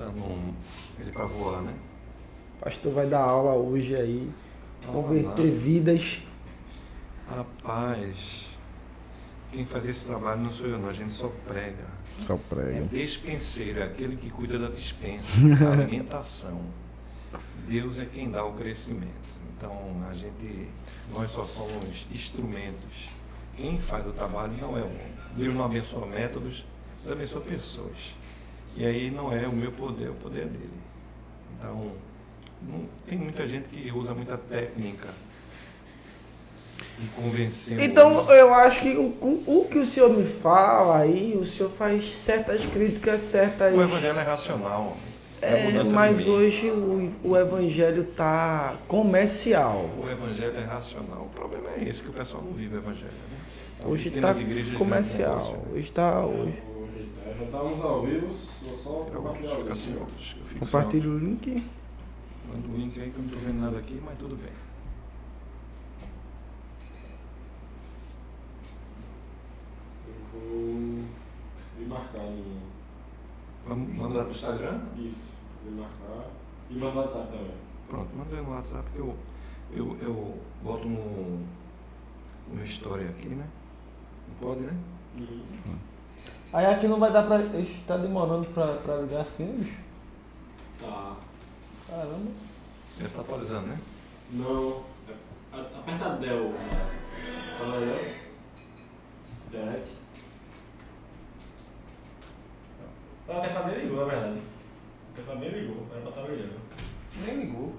botando ele para voar, né? O pastor vai dar aula hoje aí, converter não. vidas. Rapaz, quem faz esse trabalho não sou eu não, a gente só prega. Só É prega. despenseiro, é aquele que cuida da dispensa, da alimentação. Deus é quem dá o crescimento. Então, nós só somos instrumentos. Quem faz o trabalho não é o homem. Deus não abençoa métodos, Deus abençoa pessoas. E aí não é o meu poder, é o poder dele. Então, tem muita gente que usa muita técnica e convencer o Então, homem. eu acho que o que o senhor me fala aí, o senhor faz certas críticas, certas... O evangelho é racional. mas de mente. hoje o evangelho tá comercial. O evangelho é racional. O problema é esse, que o pessoal não vive o evangelho. Né? Então, Hoje pequenas tá igrejas de comercial. grande negócio. Hoje tá... Já estamos ao vivo, vou só compartilhar o Fica link. sem outros. Eu fico Compartilha sem o link. outros. Manda o link aí que eu não estou vendo nada aqui, mas tudo bem. Eu vou me marcar no... Vamos mandar para o Instagram? Isso, vou me marcar. E mandar no WhatsApp também. Pronto, manda aí no WhatsApp que eu boto no meu story aqui, né? Não pode, né? Aí aqui não vai dar pra... Tá demorando pra ligar assim, bicho? Tá. Caramba. Deve estar atualizando, né? Não. Aperta Del. Fala Del. Delete. Tá, o teclado nem ligou, na verdade. O teclado nem ligou, era pra estar ligando. Nem ligou.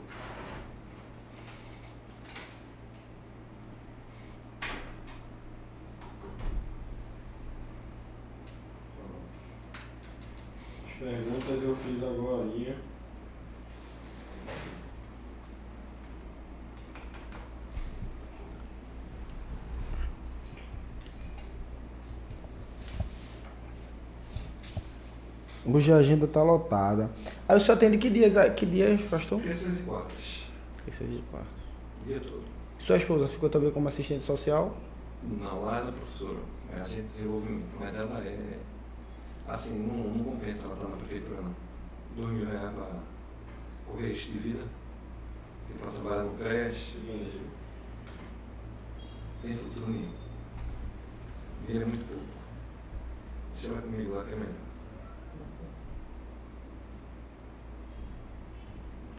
As perguntas eu fiz agorinha. Hoje a agenda tá lotada. Aí o senhor atende que dias, pastor? Terças e quartas. Esse é de quarto. O dia todo. Sua esposa ficou também como assistente social? Não, lá ela é professora. É agente de desenvolvimento. Mas ela é... Assim, não compensa ela estar na prefeitura, não. R$2.000 para correr risco de vida. Porque para trabalhar no creche, tem futuro nenhum. Dinheiro é muito pouco. Você vai comigo lá que é melhor.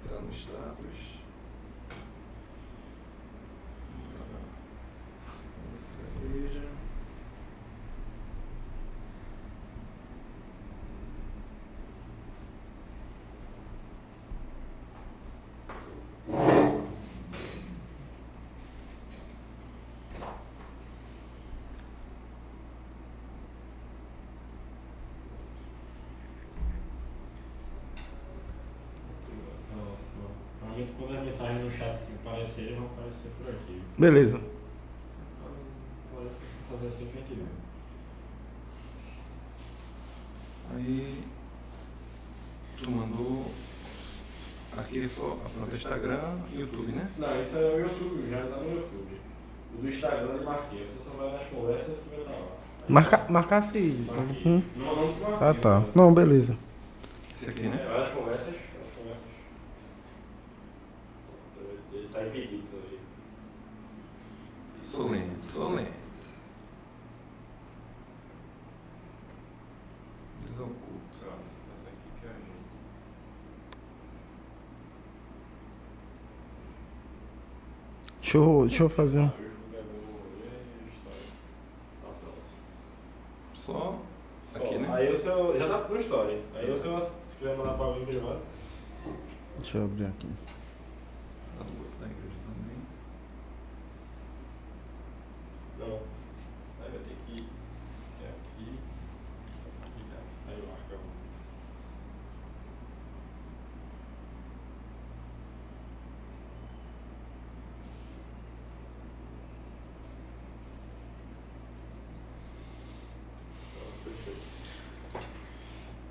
Entrar no status. Igreja. Normalmente quando as mensagens no chat aparecerem, vão aparecer por aqui. Beleza. Pode fazer assim que a gente vê. Aí tu mandou aqui só pronto, Instagram e YouTube, né? Não, isso é o YouTube, já tá no YouTube. O do Instagram eu marquei, você só vai nas conversas que vai estar lá. Marcar sim. Marquei. Não te marquei. Ah, tá. Não, beleza. Esse aqui, né? Vai nas conversas. Ele tá impedido ali. Sou lento. Desoculto. Pronto, essa aqui que é a gente. Deixa eu fazer um... Só aqui, né? Aí o seu. Já tá no story. Aí o seu. Se quiser mandar pra alguém privado. Deixa eu abrir aqui. Tá no grupo da igreja também. Não. Aí vai ter que ir aqui. Aí marca um.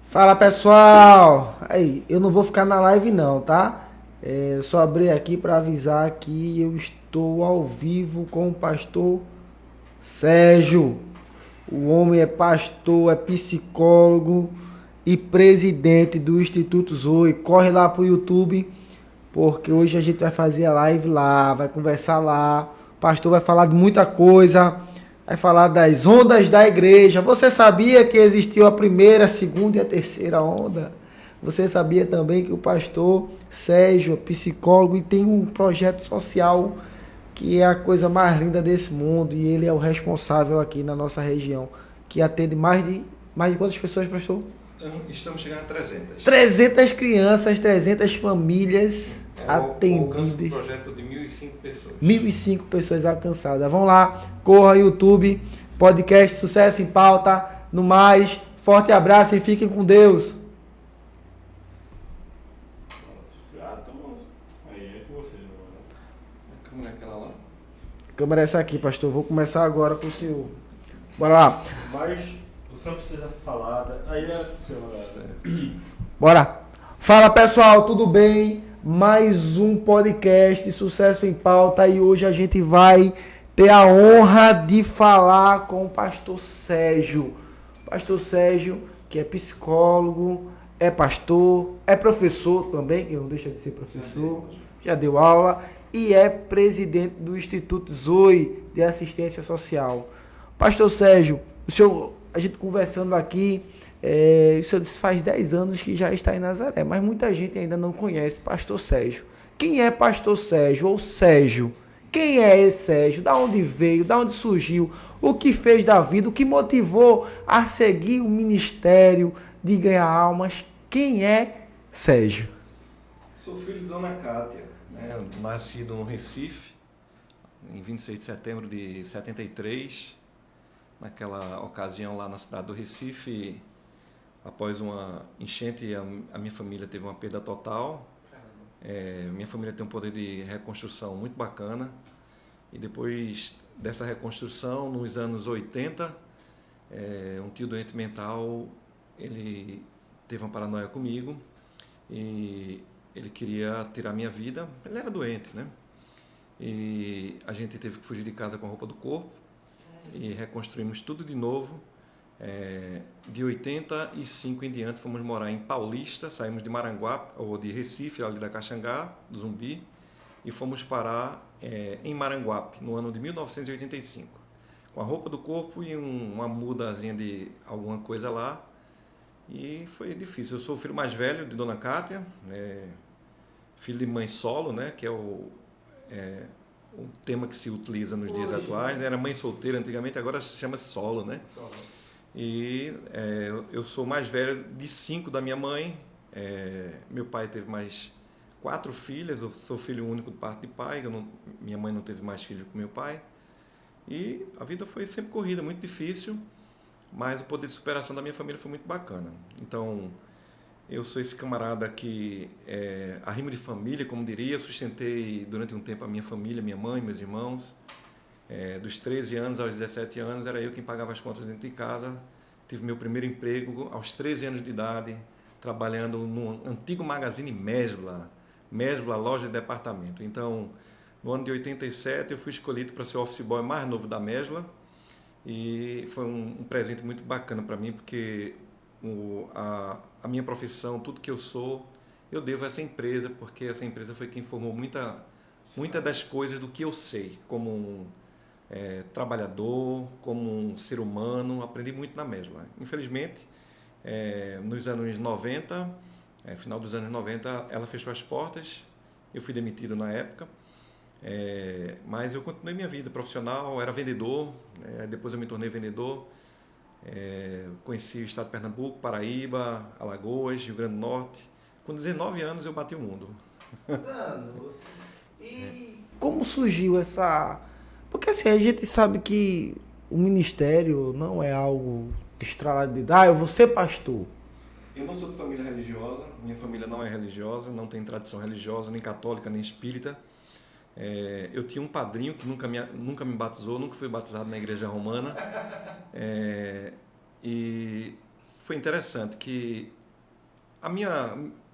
Fala pessoal! Aí, eu não vou ficar na live não, tá? Eu só abri aqui para avisar que eu estou ao vivo com o pastor Sérgio. O homem é pastor, é psicólogo, e presidente do Instituto Zoe. Corre lá pro YouTube, porque hoje a gente vai fazer a live lá, vai conversar lá. O pastor vai falar de muita coisa, vai falar das ondas da igreja. Você sabia que existiu a primeira, a segunda e a terceira onda? Você sabia também que o pastor Sérgio é psicólogo e tem um projeto social que é a coisa mais linda desse mundo, e ele é o responsável aqui na nossa região, que atende mais de quantas pessoas, pastor? Então, estamos chegando a 300. 300 crianças, 300 famílias atendidas. Um projeto de 1.005 pessoas. 1.005 pessoas alcançadas. Vão lá, corra YouTube, podcast Sucesso em Pauta. No mais, forte abraço e fiquem com Deus. Aí é com você agora. A câmera é aquela lá. A câmera é essa aqui, pastor. Vou começar agora com o senhor. Bora lá. Mas você não precisa falar. Aí é seu horário. Bora. Fala, pessoal, tudo bem? Mais um podcast Sucesso em Pauta e hoje a gente vai ter a honra de falar com o pastor Sérgio. Pastor Sérgio, que é psicólogo, é pastor, é professor também, que não deixa de ser professor, já deu aula, e é presidente do Instituto Zoe de Assistência Social. Pastor Sérgio, o senhor, a gente conversando aqui, o senhor disse faz 10 anos que já está em Nazaré, mas muita gente ainda não conhece Pastor Sérgio. Quem é Pastor Sérgio ou Sérgio? Quem é esse Sérgio? Da onde veio? Da onde surgiu? O que fez da vida? O que motivou a seguir o ministério de ganhar almas? Quem é Sérgio? Sou filho de Dona Cátia, né? Nascido no Recife, em 26 de setembro de 73. Naquela ocasião lá na cidade do Recife, após uma enchente, a minha família teve uma perda total. Minha família tem um poder de reconstrução muito bacana. E depois dessa reconstrução, nos anos 80, um tio doente mental, ele teve uma paranoia comigo e ele queria tirar minha vida. Ele era doente, né? E a gente teve que fugir de casa com a roupa do corpo e reconstruímos tudo de novo. De 85 em diante fomos morar em Paulista, saímos de Maranguape, ou de Recife, ali da Caxangá, do Zumbi, e fomos parar em Maranguape, no ano de 1985, com a roupa do corpo e uma mudazinha de alguma coisa lá, e foi difícil. Eu sou o filho mais velho de Dona Cátia, filho de mãe solo, né, que é o tema que se utiliza nos dias atuais. Era mãe solteira antigamente, agora chama-se solo, né? E eu sou mais velho de 5 da minha mãe. Meu pai teve mais 4 filhas, eu sou filho único de parte de pai, minha mãe não teve mais filhos com meu pai. E a vida foi sempre corrida, muito difícil, mas o poder de superação da minha família foi muito bacana. Então, eu sou esse camarada que, arrimo de família, como diria, sustentei durante um tempo a minha família, minha mãe, meus irmãos. Dos 13 anos aos 17 anos, era eu quem pagava as contas dentro de casa. Tive meu primeiro emprego aos 13 anos de idade, trabalhando no antigo Magazine Mesbla, loja de departamento. Então, no ano de 87, eu fui escolhido para ser o office boy mais novo da Mesbla, e foi um presente muito bacana para mim, porque a minha profissão, tudo que eu sou, eu devo a essa empresa, porque essa empresa foi quem formou muita das coisas do que eu sei, como trabalhador, como um ser humano. Aprendi muito na Mesbla. Infelizmente, nos anos 90, final dos anos 90, ela fechou as portas, eu fui demitido na época, mas eu continuei minha vida profissional, era vendedor, depois eu me tornei vendedor, conheci o estado de Pernambuco, Paraíba, Alagoas, Rio Grande do Norte. Com 19 anos eu bati o mundo. E como surgiu essa... Porque assim, a gente sabe que o ministério não é algo extraordinário. Eu vou ser pastor. Eu não sou de família religiosa, minha família não é religiosa, não tem tradição religiosa, nem católica, nem espírita. Eu tinha um padrinho que nunca me batizou, nunca fui batizado na igreja romana. E foi interessante que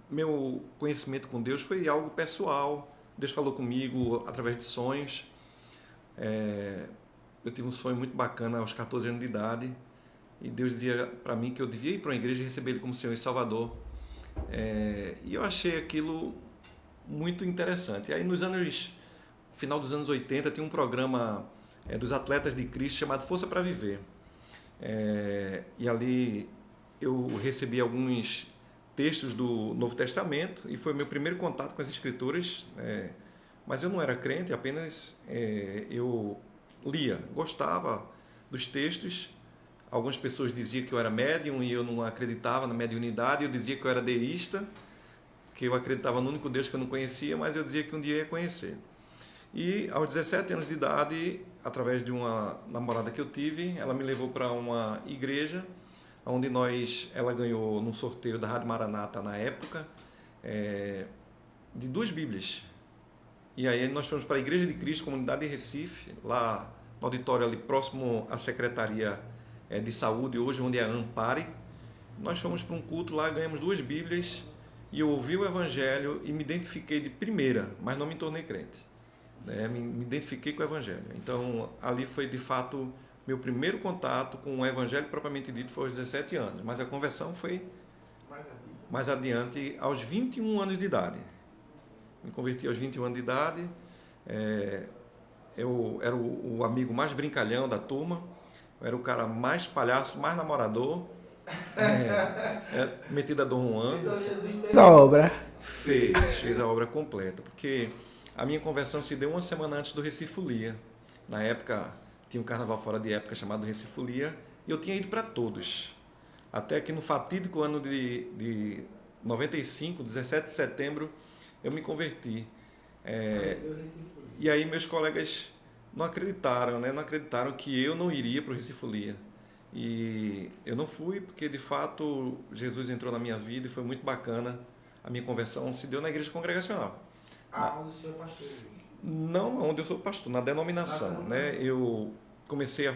meu conhecimento com Deus foi algo pessoal. Deus falou comigo através de sonhos. Eu tive um sonho muito bacana aos 14 anos de idade, e Deus dizia para mim que eu devia ir para uma igreja e receber Ele como Senhor e Salvador. E eu achei aquilo muito interessante. E aí final dos anos 80, tinha um programa dos atletas de Cristo chamado Força para Viver. E ali eu recebi alguns textos do Novo Testamento e foi meu primeiro contato com as Escrituras, mas eu não era crente, apenas eu lia, gostava dos textos. Algumas pessoas diziam que eu era médium e eu não acreditava na mediunidade, eu dizia que eu era deísta, que eu acreditava no único Deus que eu não conhecia, mas eu dizia que um dia ia conhecer. E aos 17 anos de idade, através de uma namorada que eu tive, ela me levou para uma igreja, onde ela ganhou num sorteio da Rádio Maranata na época, de 2 Bíblias. E aí nós fomos para a Igreja de Cristo, Comunidade de Recife, lá no auditório ali próximo à Secretaria de Saúde, hoje onde é a Ampare. Nós fomos para um culto lá, ganhamos 2 Bíblias, e eu ouvi o Evangelho e me identifiquei de primeira, mas não me tornei crente. Me identifiquei com o Evangelho. Então, ali foi, de fato, meu primeiro contato com o Evangelho propriamente dito, foi aos 17 anos. Mas a conversão foi mais adiante, aos 21 anos de idade. Me converti aos 21 anos de idade. Eu era o amigo mais brincalhão da turma. Eu era o cara mais palhaço, mais namorador. Metido a Dom Juan. Então Jesus fez a obra. Fez a obra completa, porque a minha conversão se deu uma semana antes do Recifolia. Na época, tinha um carnaval fora de época chamado Recifolia, e eu tinha ido para todos. Até que no fatídico ano de 95, 17 de setembro, eu me converti. E aí meus colegas não acreditaram, Não acreditaram que eu não iria para o Recifolia. E eu não fui, porque de fato Jesus entrou na minha vida e foi muito bacana. A minha conversão se deu na igreja congregacional. Onde o senhor é pastor? Não onde eu sou pastor, na denominação. Eu comecei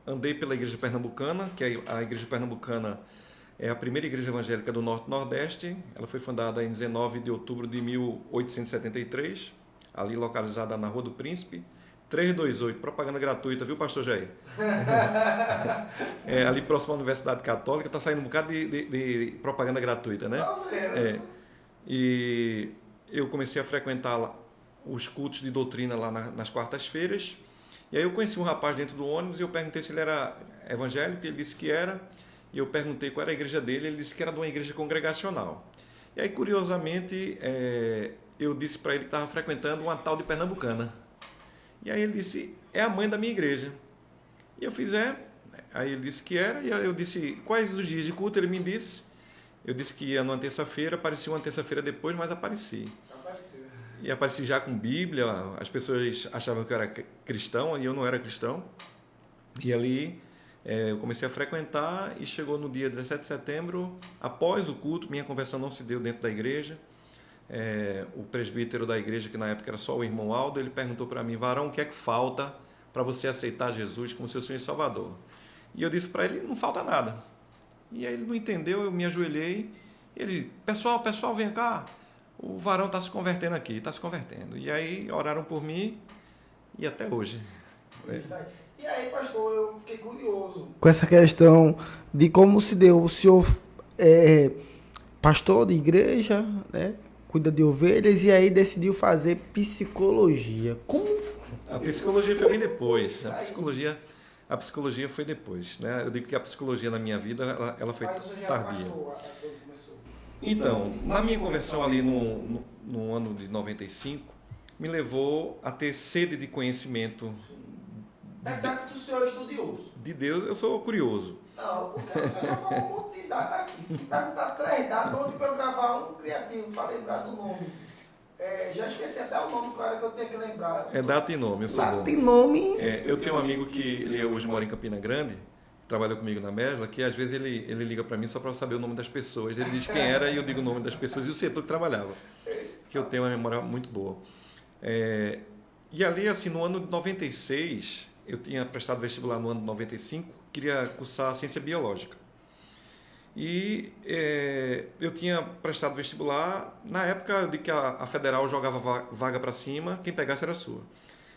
andei pela igreja pernambucana, que a igreja pernambucana é a primeira igreja evangélica do Norte-Nordeste. Ela foi fundada em 19 de outubro de 1873, ali localizada na Rua do Príncipe, 328, propaganda gratuita, viu, pastor Jair? Ali próximo à Universidade Católica, está saindo um bocado de propaganda gratuita, né? E eu comecei a frequentar lá os cultos de doutrina lá nas quartas-feiras. E aí eu conheci um rapaz dentro do ônibus e eu perguntei se ele era evangélico, ele disse que era. E eu perguntei qual era a igreja dele, ele disse que era de uma igreja congregacional. E aí, curiosamente, eu disse para ele que estava frequentando uma tal de Pernambucana. E aí ele disse, é a mãe da minha igreja. E eu fiz, Aí ele disse que era, e eu disse, quais os dias de culto? Ele me disse. Eu disse que ia numa terça-feira, apareci uma terça-feira depois, mas apareci. E apareci já com Bíblia, as pessoas achavam que eu era cristão, e eu não era cristão. E ali eu comecei a frequentar, e chegou no dia 17 de setembro, após o culto, minha conversão não se deu dentro da igreja. O presbítero da igreja, que na época era só o irmão Aldo, ele perguntou para mim, varão, o que é que falta para você aceitar Jesus como seu Senhor e Salvador? E eu disse para ele, não falta nada. E aí ele não entendeu, eu me ajoelhei, ele, pessoal, vem cá, o varão está se convertendo aqui, está se convertendo. E aí oraram por mim, e até hoje. E aí, pastor, eu fiquei curioso com essa questão de como se deu. O senhor pastor de igreja, né? Cuida de ovelhas, e aí decidiu fazer psicologia. Como foi? A psicologia foi bem depois. A psicologia foi depois, né? Eu digo que a psicologia na minha vida ela foi tardia. Então, na minha conversão ali no ano de 95, me levou a ter sede de conhecimento. Sabe que o senhor é estudioso? De Deus, eu sou curioso. Não, porque o senhor já falou um monte de dados aqui. Se perguntar 3 dados, onde para eu gravar um criativo para lembrar do nome? Já esqueci até o nome do cara que eu tenho que lembrar. Data e nome, eu sou bom. Data e nome. Eu tenho um amigo que ele hoje mora em Campina Grande, trabalhou comigo na Mesla, que às vezes ele liga para mim só para saber o nome das pessoas. Ele diz quem era e eu digo o nome das pessoas e o setor que trabalhava. Que eu tenho uma memória muito boa. E ali, assim, no ano de 96, eu tinha prestado vestibular no ano de 95, queria cursar ciência biológica. E eu tinha prestado vestibular, na época de que a Federal jogava vaga para cima, quem pegasse era sua.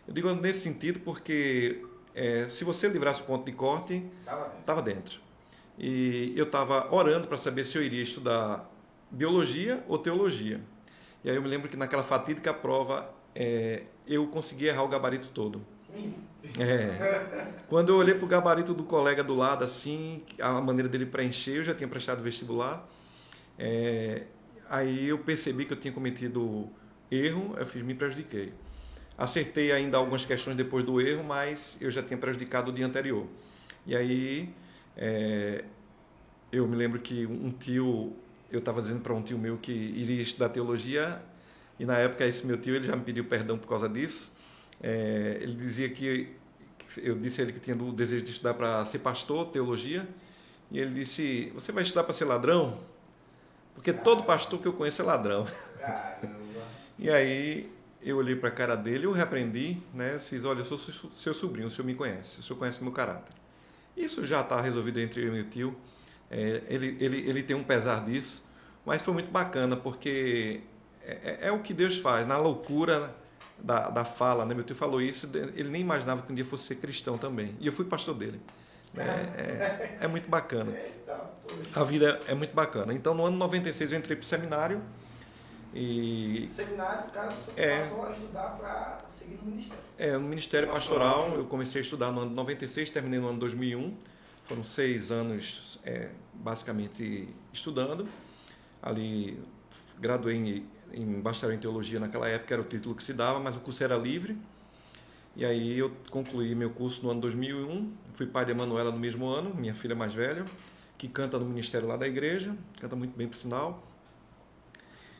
Eu digo nesse sentido porque se você livrasse o ponto de corte, estava dentro. E eu estava orando para saber se eu iria estudar biologia ou teologia. E aí eu me lembro que naquela fatídica prova eu consegui errar o gabarito todo. Quando eu olhei para o gabarito do colega do lado, assim, a maneira dele preencher, eu já tinha prestado vestibular. Aí eu percebi que eu tinha cometido erro, me prejudiquei. Acertei ainda algumas questões depois do erro, mas eu já tinha prejudicado o dia anterior. E aí eu me lembro que eu estava dizendo para um tio meu que iria estudar teologia, e na época esse meu tio ele já me pediu perdão por causa disso. Ele dizia eu disse a ele que tinha o desejo de estudar para ser pastor, teologia, e ele disse: você vai estudar para ser ladrão? Porque todo pastor que eu conheço é ladrão. E aí eu olhei para a cara dele, eu repreendi, né? Eu fiz: olha, eu sou seu sobrinho, o senhor me conhece, o senhor conhece meu caráter. Isso já está resolvido entre eu e meu tio. Ele tem um pesar disso, mas foi muito bacana, porque é o que Deus faz, na loucura da fala, né? Meu tio falou isso, ele nem imaginava que um dia fosse ser cristão também, e eu fui pastor dele. É muito bacana, a vida é muito bacana. Então no ano 96 eu entrei para o seminário. Seminário, cara, você passou a estudar para seguir no ministério. No Ministério Pastoral, eu comecei a estudar no ano 96, terminei no ano 2001. Foram 6 anos, basicamente, estudando. Ali, graduei em bacharel em teologia naquela época, era o título que se dava, mas o curso era livre. E aí eu concluí meu curso no ano 2001. Fui pai de Emanuela no mesmo ano, minha filha mais velha, que canta no ministério lá da igreja, canta muito bem, por sinal.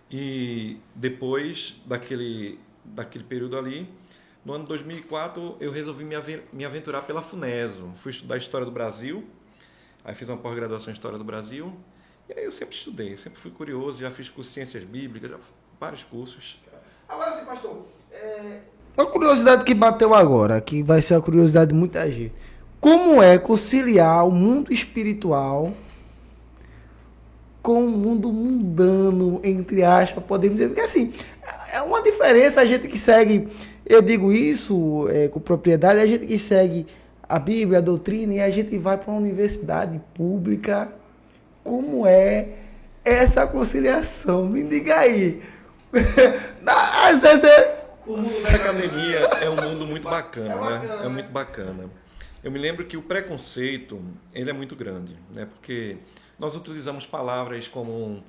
E depois daquele período ali, no ano 2004, eu resolvi me aventurar pela FUNESO. Fui estudar História do Brasil, aí fiz uma pós-graduação em História do Brasil, e aí eu sempre estudei, sempre fui curioso, já fiz curso de Ciências Bíblicas, vários cursos. Agora sim, pastor, uma curiosidade que bateu agora, que vai ser a curiosidade de muita gente. Como é conciliar o mundo espiritual com o mundo mundano, entre aspas, podemos dizer? Porque assim, é uma diferença a gente que segue, eu digo isso com propriedade, a gente que segue a Bíblia, a doutrina, e a gente vai para uma universidade pública. Como é essa conciliação? Me diga aí. Às vezes O mundo da academia é um mundo muito bacana, né? É muito bacana. Eu me lembro que o preconceito, ele é muito grande, né? Porque nós utilizamos palavras como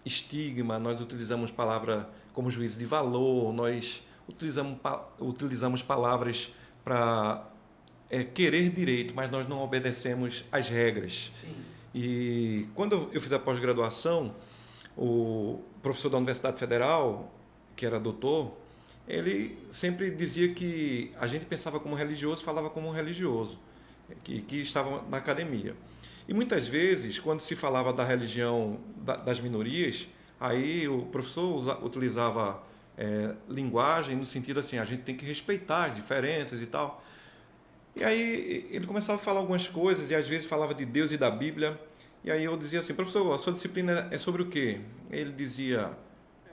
estigma, nós utilizamos palavras como juízo de valor, nós utilizamos palavras para querer direito, mas nós não obedecemos às regras. Sim. E quando eu fiz a pós-graduação, o professor da Universidade Federal, que era doutor, ele sempre dizia que a gente pensava como religioso, falava como um religioso, que estava na academia. E muitas vezes, quando se falava da religião das minorias, aí o professor utilizava linguagem no sentido assim, a gente tem que respeitar as diferenças e tal. E aí ele começava a falar algumas coisas, e às vezes falava de Deus e da Bíblia, e aí eu dizia assim: professor, a sua disciplina é sobre o quê? Ele dizia: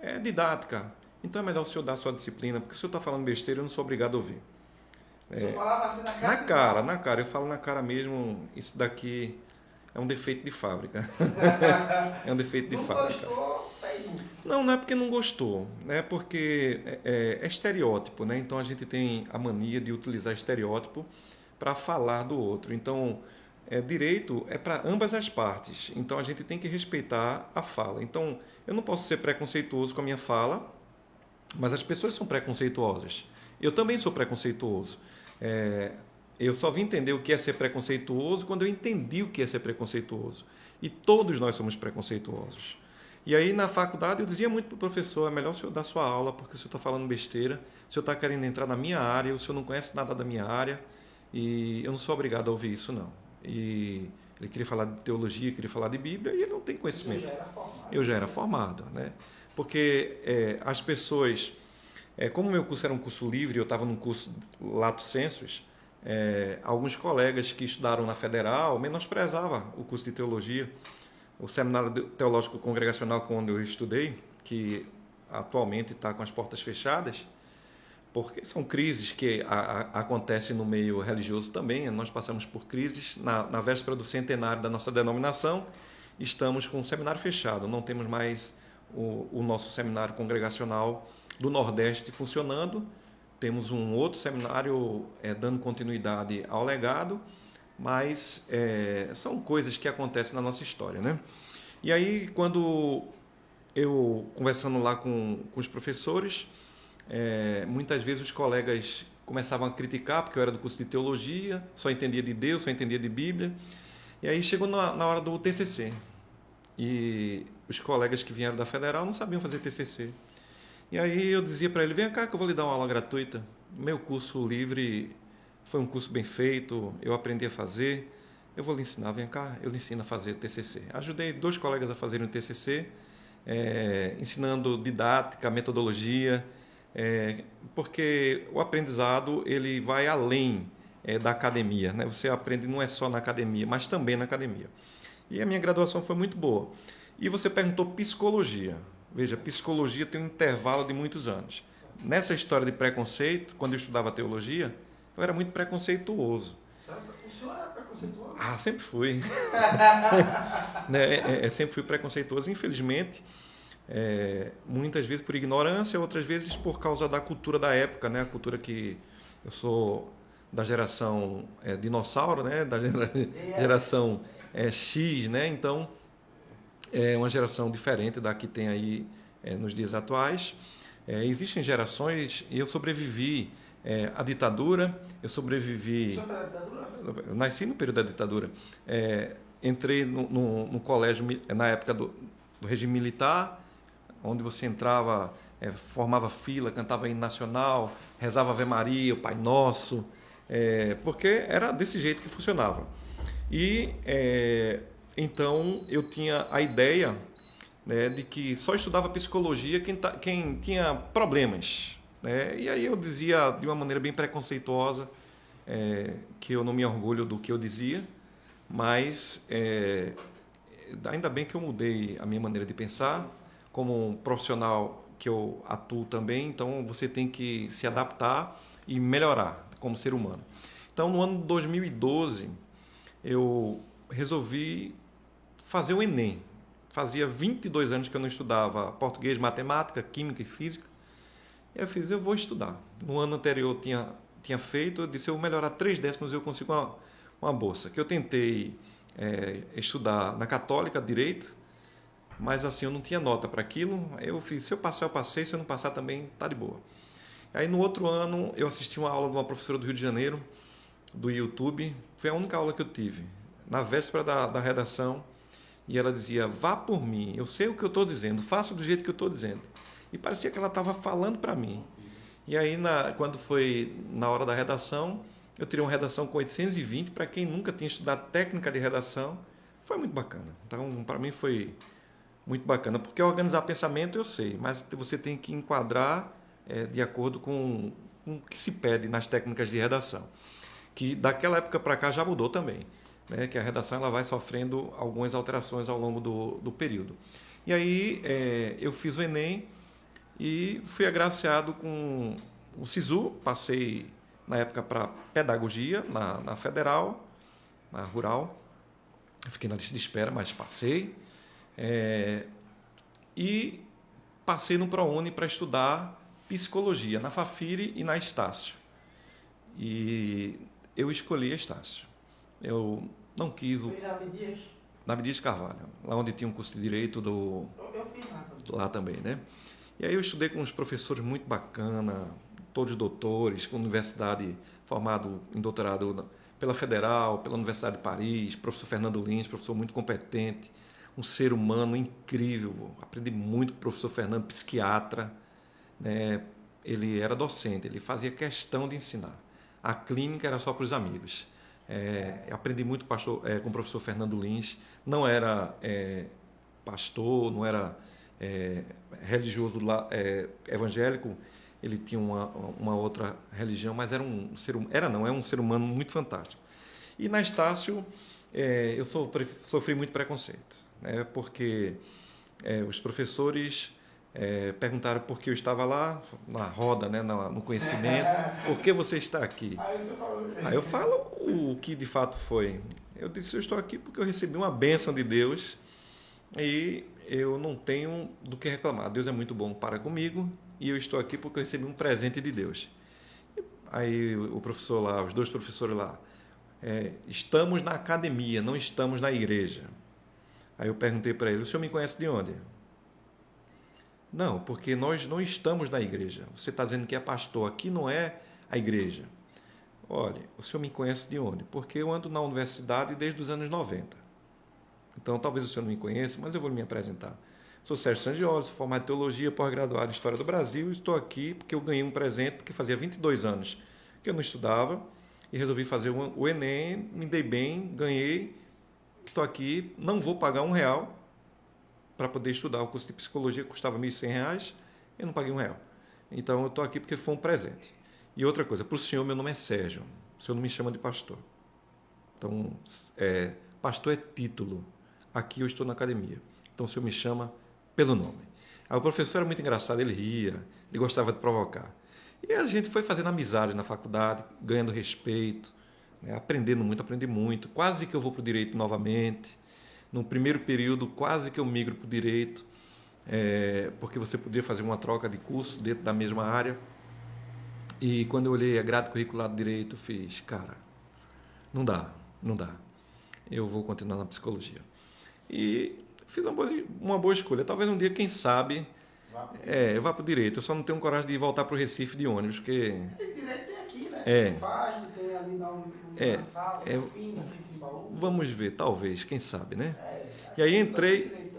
é didática. Então é melhor o senhor dar a sua disciplina, porque se o senhor está falando besteira, eu não sou obrigado a ouvir. O senhor falava assim na cara? Na cara, eu falo na cara mesmo, isso daqui é um defeito de fábrica. É um defeito de fábrica. Não gostou, não é porque não gostou, né? Porque é estereótipo, né? Então a gente tem a mania de utilizar estereótipo para falar do outro. Então, direito é para ambas as partes. Então a gente tem que respeitar a fala. Então eu não posso ser preconceituoso com a minha fala, mas as pessoas são preconceituosas. Eu também sou preconceituoso. Eu só vim entender o que é ser preconceituoso quando eu entendi o que é ser preconceituoso. E todos nós somos preconceituosos. E aí, na faculdade, eu dizia muito para o professor: é melhor o senhor dar sua aula, porque o senhor está falando besteira, o senhor está querendo entrar na minha área, o senhor não conhece nada da minha área, e eu não sou obrigado a ouvir isso, não. E ele queria falar de teologia, queria falar de Bíblia, e ele não tem conhecimento. Eu já era formado, né? Porque as pessoas... como o meu curso era um curso livre, eu estava num curso lato sensus, alguns colegas que estudaram na Federal menosprezavam o curso de teologia. O Seminário Teológico Congregacional, quando eu estudei, que atualmente está com as portas fechadas, porque são crises que acontecem no meio religioso também. Nós passamos por crises. Na véspera do centenário da nossa denominação, estamos com o seminário fechado, não temos mais o nosso seminário congregacional do Nordeste funcionando, temos um outro seminário dando continuidade ao legado, mas são coisas que acontecem na nossa história, né? E aí, quando eu, conversando lá com os professores, muitas vezes os colegas começavam a criticar, porque eu era do curso de teologia, só entendia de Deus, só entendia de Bíblia. E aí chegou na hora do TCC. E os colegas que vieram da Federal não sabiam fazer TCC. E aí eu dizia para ele, vem cá que eu vou lhe dar uma aula gratuita. Meu curso livre foi um curso bem feito, eu aprendi a fazer, eu vou lhe ensinar, vem cá, eu lhe ensino a fazer TCC. Ajudei 2 colegas a fazerem o TCC, ensinando didática, metodologia, porque o aprendizado ele vai além da academia, né? Você aprende não é só na academia, mas também na academia. E a minha graduação foi muito boa. E você perguntou psicologia. Veja, psicologia tem um intervalo de muitos anos. Nessa história de preconceito, quando eu estudava teologia, eu era muito preconceituoso. O senhor era preconceituoso? Ah, sempre fui. Sempre fui preconceituoso, infelizmente. Muitas vezes por ignorância, outras vezes por causa da cultura da época, né? A cultura que eu sou da geração dinossauro, né? Da geração X, né? Então é uma geração diferente da que tem aí nos dias atuais. Existem gerações e eu sobrevivi à ditadura, eu sobrevivi... O senhor foi da ditadura? Eu nasci no período da ditadura. Entrei no colégio na época do regime militar, onde você entrava, formava fila, cantava hino nacional, rezava Ave Maria, o Pai Nosso, porque era desse jeito que funcionava. E então eu tinha a ideia, né, de que só estudava psicologia quem tinha problemas, né? E aí eu dizia de uma maneira bem preconceituosa que eu não me orgulho do que eu dizia, mas ainda bem que eu mudei a minha maneira de pensar. Como um profissional que eu atuo também, então você tem que se adaptar e melhorar como ser humano. Então, no ano de 2012, eu resolvi fazer o Enem. Fazia 22 anos que eu não estudava português, matemática, química e física. E eu vou estudar. No ano anterior eu tinha feito, eu disse, eu vou melhorar 3 décimos e eu consigo uma bolsa. Que eu tentei estudar na Católica, Direito, mas assim, eu não tinha nota para aquilo. Eu fiz, se eu passar, eu passei, se eu não passar também, tá de boa. Aí no outro ano, eu assisti uma aula de uma professora do Rio de Janeiro, do YouTube, foi a única aula que eu tive, na véspera da redação, e ela dizia, vá por mim, eu sei o que eu estou dizendo, faça do jeito que eu estou dizendo. E parecia que ela estava falando para mim. E aí, quando foi na hora da redação, eu tirei uma redação com 820, para quem nunca tinha estudado técnica de redação, foi muito bacana. Então, para mim foi muito bacana, porque organizar pensamento eu sei, mas você tem que enquadrar de acordo com o que se pede nas técnicas de redação, que daquela época para cá já mudou também, né? Que a redação ela vai sofrendo algumas alterações ao longo do período. E aí eu fiz o Enem e fui agraciado com o SISU, passei na época para pedagogia na Federal, na Rural, eu fiquei na lista de espera, mas passei. E passei no ProUni para estudar psicologia, na Fafiri e na Estácio. E eu escolhi a Estácio. Eu não quis o... Fez a Abdias? Na Abdias Carvalho, lá onde tinha um curso de Direito Eu fiz lá também, né? E aí eu estudei com uns professores muito bacana, todos doutores, com universidade, formado em doutorado pela Federal, pela Universidade de Paris, professor Fernando Lins, professor muito competente, um ser humano incrível. Aprendi muito com o professor Fernando, psiquiatra, né? Ele era docente, ele fazia questão de ensinar. A clínica era só para os amigos. Aprendi muito com o professor Fernando Lins. Não era pastor, não era religioso evangélico, ele tinha uma outra religião, mas era um ser humano muito fantástico. E na Estácio eu sofri muito preconceito, né? Porque os professores Perguntaram por que eu estava lá, na roda, né, no conhecimento, por que você está aqui? Aí eu falo o que de fato foi. Eu disse, eu estou aqui porque eu recebi uma bênção de Deus e eu não tenho do que reclamar. Deus é muito bom para comigo e eu estou aqui porque eu recebi um presente de Deus. Aí o professor lá, os 2 professores lá, estamos na academia, não estamos na igreja. Aí eu perguntei para ele, o senhor me conhece de onde? Não, porque nós não estamos na igreja. Você está dizendo que é pastor, aqui não é a igreja. Olha, o senhor me conhece de onde? Porque eu ando na universidade desde os anos 90. Então, talvez o senhor não me conheça, mas eu vou me apresentar. Sou Sérgio Sangioli, sou formado em Teologia, pós-graduado em História do Brasil. Estou aqui porque eu ganhei um presente, porque fazia 22 anos que eu não estudava e resolvi fazer o Enem, me dei bem, ganhei. Estou aqui, não vou pagar R$1 para poder estudar. O curso de psicologia custava R$1.100, eu não paguei R$1. Então, eu estou aqui porque foi um presente. E outra coisa, para o senhor, meu nome é Sérgio. O senhor não me chama de pastor. Então, pastor é título. Aqui eu estou na academia. Então, o senhor me chama pelo nome. Aí o professor era muito engraçado, ele ria, ele gostava de provocar. E a gente foi fazendo amizade na faculdade, ganhando respeito, né, aprendendo muito, aprendi muito. Quase que eu vou para o direito novamente. No primeiro período, quase que eu migro para o direito, porque você podia fazer uma troca de curso dentro da mesma área. E quando eu olhei a grade curricular do direito, fiz, cara, não dá. Eu vou continuar na psicologia. E fiz uma boa escolha. Talvez um dia, quem sabe, eu vá para o direito. Eu só não tenho coragem de voltar para o Recife de ônibus, porque... Tem direito, tem aqui, né? Faz, tem ali na sala, vamos ver, talvez, quem sabe, né? E aí entrei...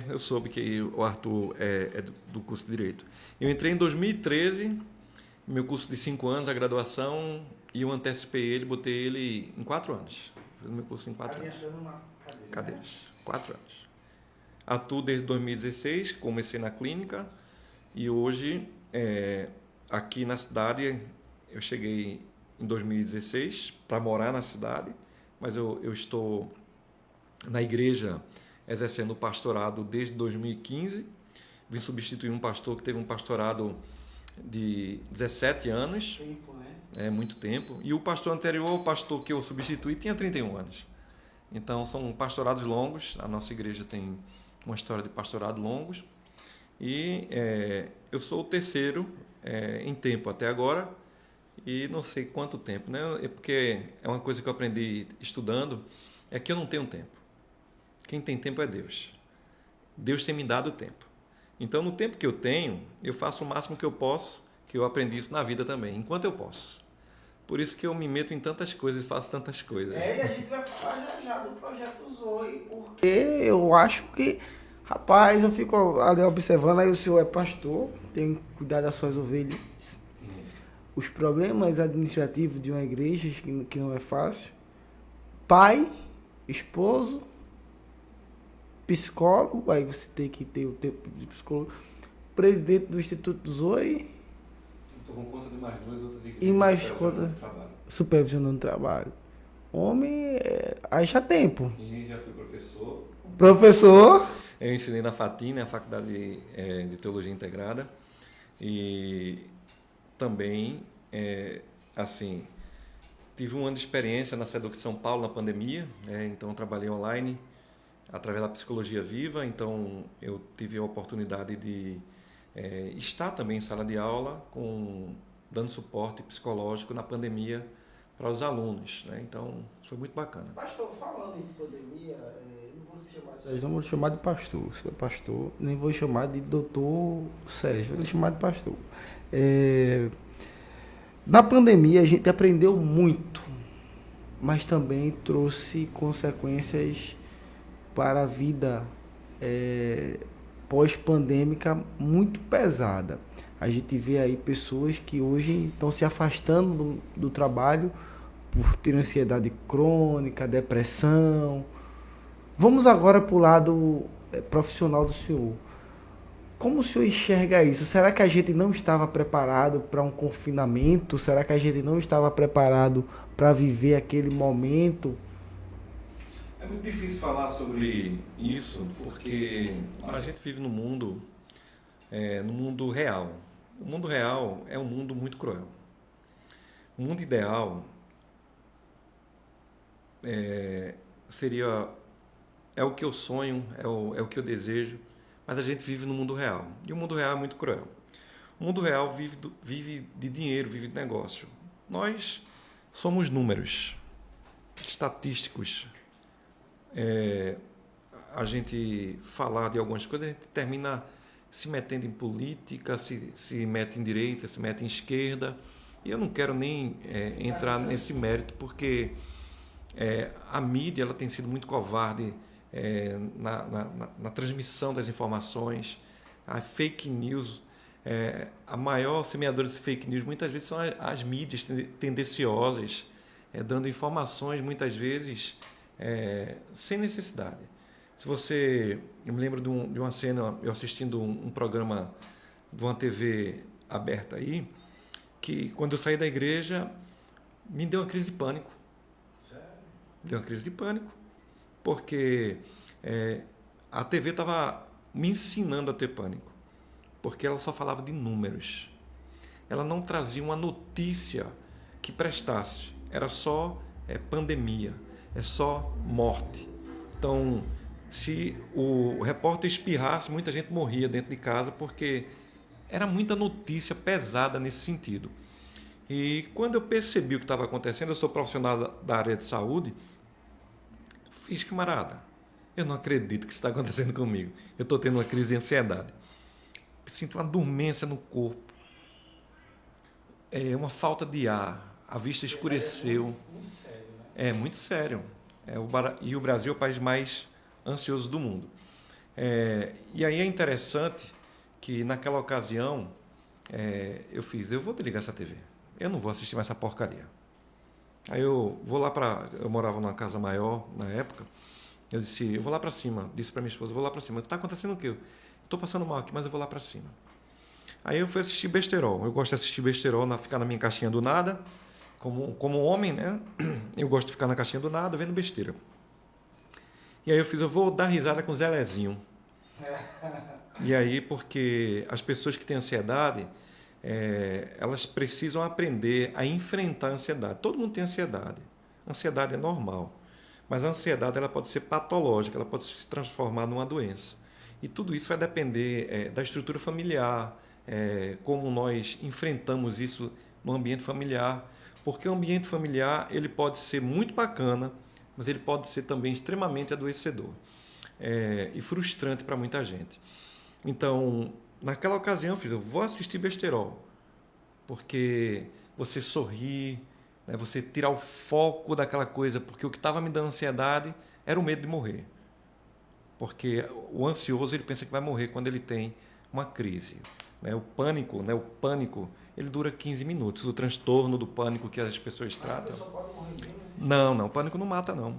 eu soube que o Arthur é do curso de Direito. Eu entrei em 2013, meu curso de 5 anos, a graduação, e eu antecipei ele, botei ele em 4 anos. Fiz meu curso em 4 anos. Cadeiras. 4 anos. Atuo desde 2016, comecei na clínica, e hoje, aqui na cidade, eu cheguei em 2016 para morar na cidade, mas eu estou na igreja exercendo o pastorado desde 2015. Vim substituir um pastor que teve um pastorado de 17 anos. Tempo, né? Muito tempo. E o pastor anterior, o pastor que eu substituí, tinha 31 anos. Então, são pastorados longos. A nossa igreja tem uma história de pastorado longos. E eu sou o terceiro em tempo até agora. E não sei quanto tempo, né? Porque é uma coisa que eu aprendi estudando, é que eu não tenho tempo. Quem tem tempo é Deus. Deus tem me dado tempo. Então, no tempo que eu tenho, eu faço o máximo que eu posso, que eu aprendi isso na vida também, enquanto eu posso. Por isso que eu me meto em tantas coisas e faço tantas coisas. E a gente vai falar já do Projeto Zoe, porque eu acho que, rapaz, eu fico ali observando, aí o senhor é pastor, tem que cuidar das suas ovelhas. Os problemas administrativos de uma igreja, que não é fácil. Pai, esposo, psicólogo, aí você tem que ter o tempo de psicólogo, presidente do Instituto Zoe. Estou com conta de mais 2 outras igrejas. E mais conta supervisionando o trabalho. Homem, haja tempo. E já fui professor. Professor. Eu ensinei na FATIN, a Faculdade de Teologia Integrada. E também, tive um ano de experiência na SEDUC São Paulo, na pandemia. Então, trabalhei online através da Psicologia Viva. Então, eu tive a oportunidade de estar também em sala de aula, dando suporte psicológico na pandemia para os alunos, né? Então, foi muito bacana. Pastor, falando em pandemia, não vou chamar de pastor, você é pastor, nem vou chamar de doutor Sérgio, vou chamar de pastor. Na pandemia a gente aprendeu muito, mas também trouxe consequências para a vida pós-pandêmica muito pesada. A gente vê aí pessoas que hoje estão se afastando do trabalho por ter ansiedade crônica, depressão. Vamos agora para o lado profissional do senhor. Como o senhor enxerga isso? Será que a gente não estava preparado para um confinamento? Será que a gente não estava preparado para viver aquele momento? É muito difícil falar sobre isso, porque a gente vive num mundo no mundo real. O mundo real é um mundo muito cruel. O mundo ideal é o que eu sonho, é o que eu desejo, mas a gente vive no mundo real. E o mundo real é muito cruel. O mundo real vive de dinheiro, vive de negócio. Nós somos números estatísticos. A gente falar de algumas coisas, a gente termina se metendo em política, se mete em direita, se mete em esquerda. E eu não quero nem entrar nesse mérito, porque a mídia ela tem sido muito covarde na transmissão das informações. A fake news, a maior semeadora de fake news muitas vezes são as mídias tendenciosas, dando informações muitas vezes sem necessidade. Eu me lembro de uma cena, eu assistindo um programa de uma TV aberta aí, que quando eu saí da igreja me deu uma crise de pânico. Sério? Deu uma crise de pânico, porque a TV estava me ensinando a ter pânico, porque ela só falava de números. Ela não trazia uma notícia que prestasse. Era só pandemia, é só morte. Então, se o repórter espirrasse, muita gente morria dentro de casa, porque era muita notícia pesada nesse sentido. E quando eu percebi o que estava acontecendo, eu sou profissional da área de saúde, fiz, camarada, eu não acredito que isso está acontecendo comigo. Eu estou tendo uma crise de ansiedade. Sinto uma dormência no corpo, uma falta de ar, a vista escureceu. Muito sério, né? É muito sério. E o Brasil é o país mais ansioso do mundo. E aí é interessante que naquela ocasião eu vou desligar essa TV. Eu não vou assistir mais essa porcaria. Aí eu vou lá eu morava numa casa maior na época. Eu disse, eu vou lá para cima. Disse para minha esposa, eu vou lá para cima. Está acontecendo o quê? Estou passando mal aqui, mas eu vou lá para cima. Aí eu fui assistir besterol. Eu gosto de assistir besterol, ficar na minha caixinha do nada. Como homem, né? Eu gosto de ficar na caixinha do nada, vendo besteira. E aí eu vou dar risada com o Zelezinho. E aí, porque as pessoas que têm ansiedade, elas precisam aprender a enfrentar a ansiedade. Todo mundo tem ansiedade. A ansiedade é normal. Mas a ansiedade ela pode ser patológica, ela pode se transformar numa doença. E tudo isso vai depender da estrutura familiar, como nós enfrentamos isso no ambiente familiar. Porque o ambiente familiar ele pode ser muito bacana, mas ele pode ser também extremamente adoecedor e frustrante para muita gente. Então, naquela ocasião, filho, eu vou assistir besterol, porque você sorri, né, você tirar o foco daquela coisa, porque o que estava me dando ansiedade era o medo de morrer. Porque o ansioso ele pensa que vai morrer quando ele tem uma crise. O pânico, ele dura 15 minutos. O transtorno do pânico que as pessoas tratam. A pessoa pode morrer mesmo, Não, o pânico não mata, não.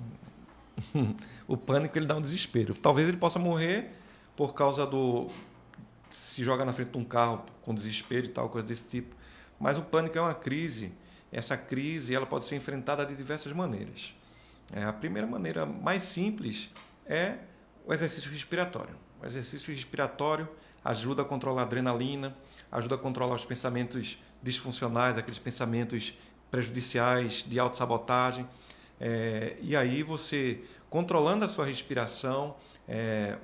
O pânico ele dá um desespero. Talvez ele possa morrer por causa se joga na frente de um carro com desespero e tal, coisa desse tipo. Mas o pânico é uma crise. Essa crise ela pode ser enfrentada de diversas maneiras. A primeira maneira mais simples é o exercício respiratório. O exercício respiratório ajuda a controlar a adrenalina, ajuda a controlar os pensamentos disfuncionais, aqueles pensamentos prejudiciais de autossabotagem. E aí você, controlando a sua respiração,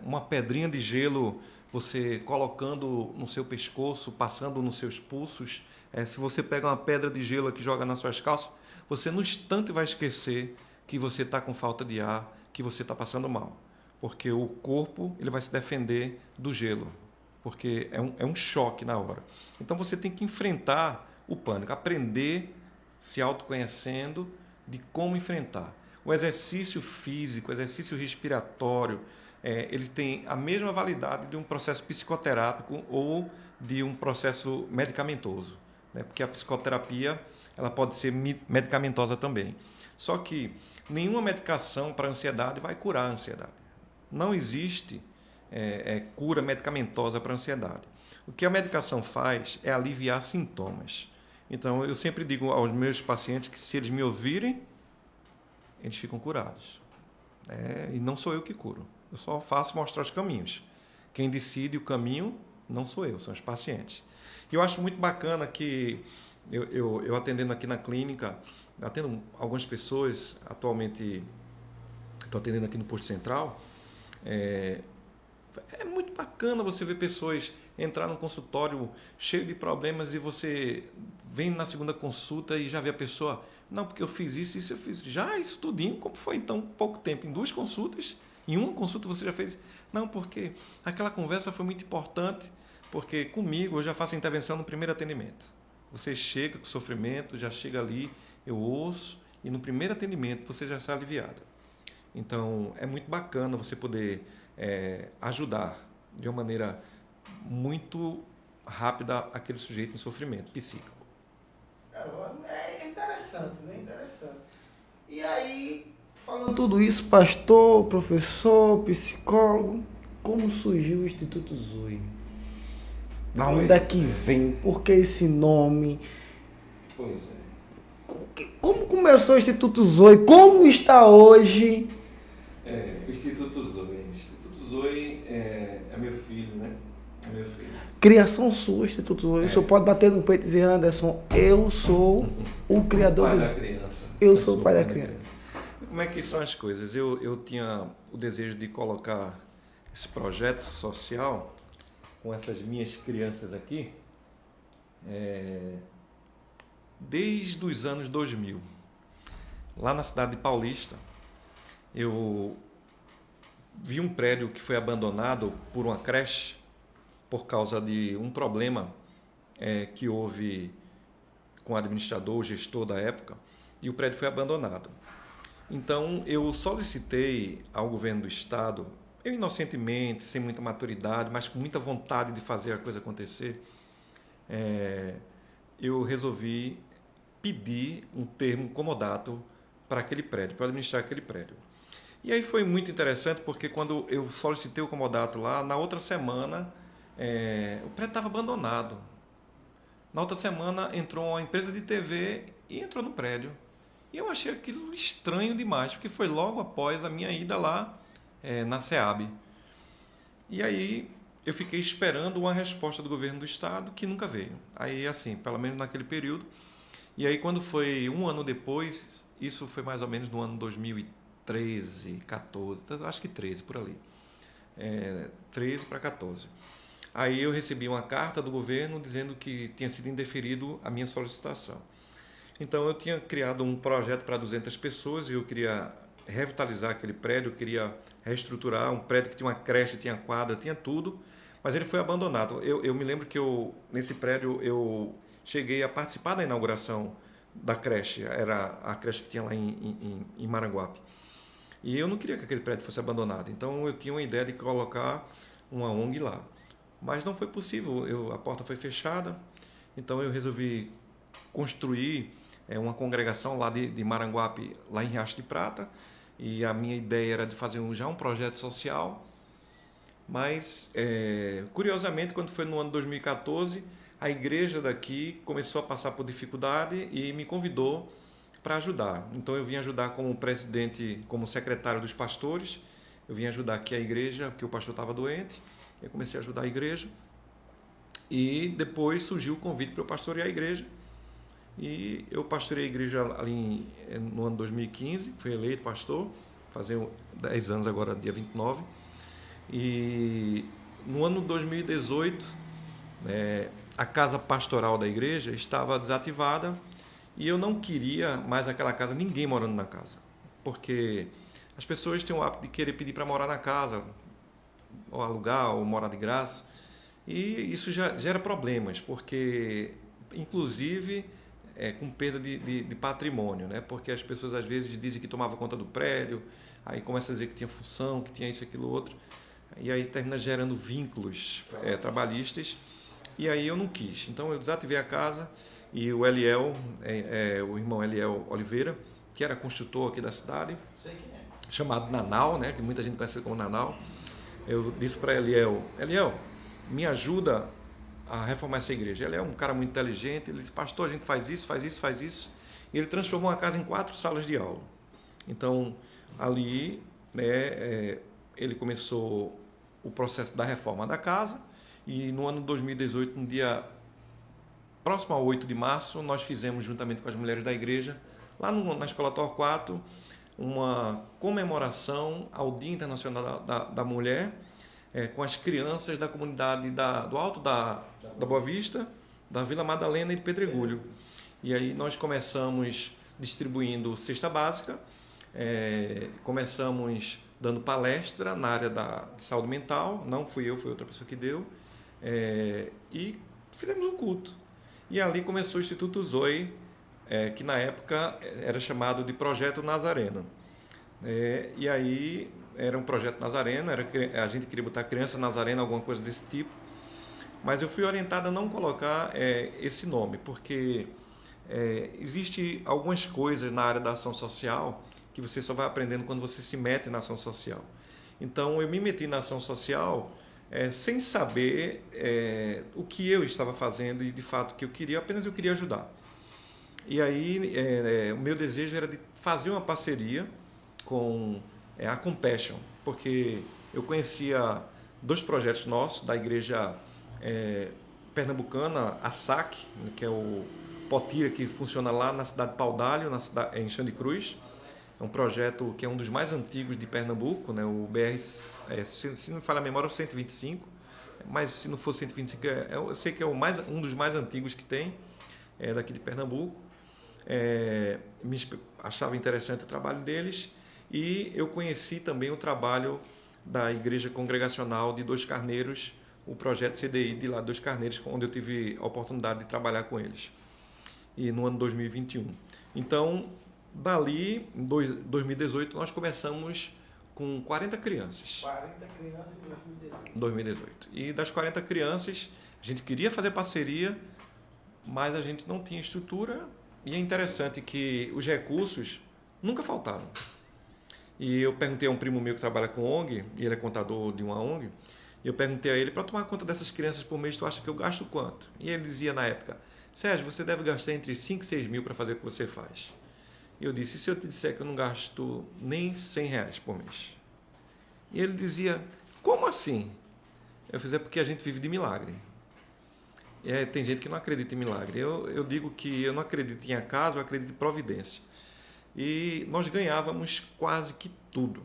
uma pedrinha de gelo você colocando no seu pescoço, passando nos seus pulsos. Se você pega uma pedra de gelo que joga nas suas calças, você no instante vai esquecer que você está com falta de ar, que você está passando mal. Porque o corpo ele vai se defender do gelo, porque é um choque na hora. Então você tem que enfrentar o pânico, aprender se autoconhecendo de como enfrentar. O exercício físico, o exercício respiratório, ele tem a mesma validade de um processo psicoterápico ou de um processo medicamentoso, né? Porque a psicoterapia ela pode ser medicamentosa também. Só que nenhuma medicação para ansiedade vai curar a ansiedade. Não existe cura medicamentosa para a ansiedade. O que a medicação faz é aliviar sintomas. Então, eu sempre digo aos meus pacientes que se eles me ouvirem, eles ficam curados. E não sou eu que curo. Eu só faço mostrar os caminhos. Quem decide o caminho não sou eu, são os pacientes. E eu acho muito bacana que eu atendendo aqui na clínica, atendo algumas pessoas, atualmente estou atendendo aqui no Posto Central, é muito bacana você ver pessoas entrar num consultório cheio de problemas e você vem na segunda consulta e já vê a pessoa, não, porque eu fiz isso eu fiz. Já isso tudinho, como foi em tão pouco tempo? Em 2 consultas? Em uma consulta você já fez? Não, porque aquela conversa foi muito importante, porque comigo eu já faço intervenção no primeiro atendimento. Você chega com sofrimento, já chega ali, eu ouço, e no primeiro atendimento você já sai aliviado. Então, é muito bacana você poder ajudar de uma maneira muito rápida aquele sujeito em sofrimento psíquico. É interessante, né? Interessante. E aí, falando tudo isso, pastor, professor, psicólogo, como surgiu o Instituto Zoe? Da onde é que vem? Por que esse nome? Pois é. Como começou o Instituto Zoe? Como está hoje? O Instituto Zoe. O Instituto Zoe é meu filho, né? É meu filho. Criação sua, Instituto Zoe. O senhor pode bater no peito e dizer, Anderson, eu sou o criador pai do... da criança. Eu sou o pai da criança. Como é que são as coisas? Eu tinha o desejo de colocar esse projeto social com essas minhas crianças aqui desde os anos 2000. Lá na cidade de Paulista, eu vi um prédio que foi abandonado por uma creche por causa de um problema que houve com o administrador, o gestor da época, e o prédio foi abandonado. Então, eu solicitei ao governo do estado, eu inocentemente, sem muita maturidade, mas com muita vontade de fazer a coisa acontecer, eu resolvi pedir um termo comodato para aquele prédio, para administrar aquele prédio. E aí foi muito interessante, porque quando eu solicitei o comodato lá, na outra semana, o prédio estava abandonado. Na outra semana entrou uma empresa de TV e entrou no prédio. E eu achei aquilo estranho demais, porque foi logo após a minha ida lá na SEAB. E aí eu fiquei esperando uma resposta do governo do estado que nunca veio. Aí assim, pelo menos naquele período. E aí quando foi um ano depois, isso foi mais ou menos no ano 2013, 14, acho que 13 por ali. 13 para 14. Aí eu recebi uma carta do governo dizendo que tinha sido indeferido a minha solicitação. Então eu tinha criado um projeto para 200 pessoas e eu queria revitalizar aquele prédio, eu queria reestruturar um prédio que tinha uma creche, tinha quadra, tinha tudo, mas ele foi abandonado. Eu me lembro que nesse prédio eu cheguei a participar da inauguração da creche, era a creche que tinha lá em Maranguape. E eu não queria que aquele prédio fosse abandonado, então eu tinha uma ideia de colocar uma ONG lá. Mas não foi possível, a porta foi fechada, então eu resolvi construir uma congregação lá de Maranguape, lá em Riacho de Prata, e a minha ideia era de fazer já um projeto social, mas curiosamente, quando foi no ano 2014, a igreja daqui começou a passar por dificuldade e me convidou para ajudar. Então eu vim ajudar como presidente, como secretário dos pastores, eu vim ajudar aqui a igreja, porque o pastor estava doente. Eu comecei a ajudar a igreja e depois surgiu o convite para eu pastorear a igreja. E eu pastorei a igreja ali no ano 2015, fui eleito pastor, fazendo 10 anos agora, dia 29. E no ano 2018, a casa pastoral da igreja estava desativada e eu não queria mais aquela casa, ninguém morando na casa. Porque as pessoas têm o hábito de querer pedir para morar na casa, ou alugar, ou morar de graça, e isso já gera problemas, porque, inclusive, com perda de patrimônio, né? Porque as pessoas às vezes dizem que tomava conta do prédio, aí começa a dizer que tinha função, que tinha isso, aquilo, outro, e aí termina gerando vínculos trabalhistas, e aí eu não quis. Então eu desativei a casa, e o Eliel, o irmão Eliel Oliveira, que era construtor aqui da cidade, chamado Nanau, né? Que muita gente conhece como Nanau. Eu disse para Eliel, me ajuda a reformar essa igreja. Ele é um cara muito inteligente, ele disse, pastor, a gente faz isso, faz isso, faz isso. E ele transformou a casa em 4 salas de aula. Então, ali, ele começou o processo da reforma da casa, E no ano 2018, no dia próximo ao 8 de março, nós fizemos, juntamente com as mulheres da igreja, lá na Escola Torquato, uma comemoração ao Dia Internacional da Mulher, com as crianças da comunidade do Alto da Boa Vista, da Vila Madalena e de Pedregulho. E aí nós começamos distribuindo cesta básica, começamos dando palestra na área de saúde mental, não fui eu, foi outra pessoa que deu, e fizemos um culto. E ali começou o Instituto Zoe, que na época era chamado de Projeto Nazareno. E aí era um projeto nazareno, a gente queria botar criança nazarena, alguma coisa desse tipo, mas eu fui orientado a não colocar esse nome, porque existe algumas coisas na área da ação social que você só vai aprendendo quando você se mete na ação social. Então eu me meti na ação social sem saber o que eu estava fazendo e de fato o que eu queria, apenas eu queria ajudar. E aí o meu desejo era de fazer uma parceria com a Compassion, porque eu conhecia 2 projetos nossos da igreja pernambucana, a SAC, que é o Potira, que funciona lá na cidade de Paudalho, em Xande Cruz. É um projeto que é um dos mais antigos de Pernambuco, né? O BR, se não me falha a memória, é o 125, mas se não for 125, eu sei que é um dos mais antigos que tem, daqui de Pernambuco. Achava interessante o trabalho deles, e eu conheci também o trabalho da Igreja Congregacional de Dois Carneiros, o projeto CDI de lá Dois Carneiros, onde eu tive a oportunidade de trabalhar com eles, e no ano 2021. Então, dali, em 2018, nós começamos com 40 crianças. 40 crianças em 2018. E das 40 crianças, a gente queria fazer parceria, mas a gente não tinha estrutura, e é interessante que os recursos nunca faltaram. E eu perguntei a um primo meu que trabalha com ONG, e ele é contador de uma ONG, e eu perguntei a ele, para tomar conta dessas crianças por mês, tu acha que eu gasto quanto? E ele dizia na época, Sérgio, você deve gastar entre 5 e 6 mil para fazer o que você faz. E eu disse, e se eu te disser que eu não gasto nem 100 reais por mês? E ele dizia, como assim? Eu fiz, porque a gente vive de milagre. Tem gente que não acredita em milagre. Eu digo que eu não acredito em acaso, eu acredito em providência. E nós ganhávamos quase que tudo.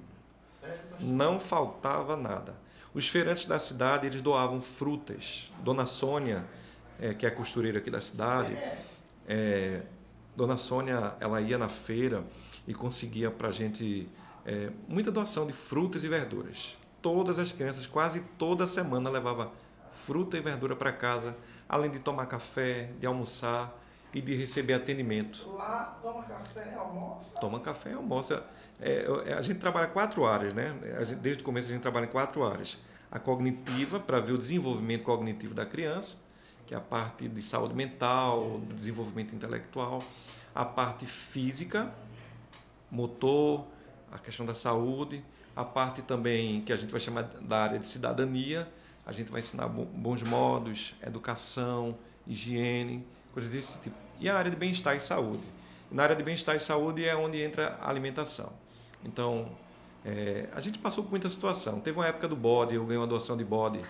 Não faltava nada. Os feirantes da cidade, eles doavam frutas. Dona Sônia, que é a costureira aqui da cidade, Dona Sônia, ela ia na feira e conseguia para a gente muita doação de frutas e verduras. Todas as crianças, quase toda semana, levavam fruta e verdura para casa, além de tomar café, de almoçar e de receber atendimento. Lá toma café, almoça? Toma café e almoça. A gente trabalha 4 áreas, né? Desde o começo a gente trabalha em 4 áreas. A cognitiva, para ver o desenvolvimento cognitivo da criança, que é a parte de saúde mental, do desenvolvimento intelectual. A parte física, motor, a questão da saúde. A parte também que a gente vai chamar da área de cidadania. A gente vai ensinar bons modos, educação, higiene, coisas desse tipo. E a área de bem-estar e saúde. Na área de bem-estar e saúde é onde entra a alimentação. Então, a gente passou por muita situação. Teve uma época do bode, eu ganhei uma doação de bode.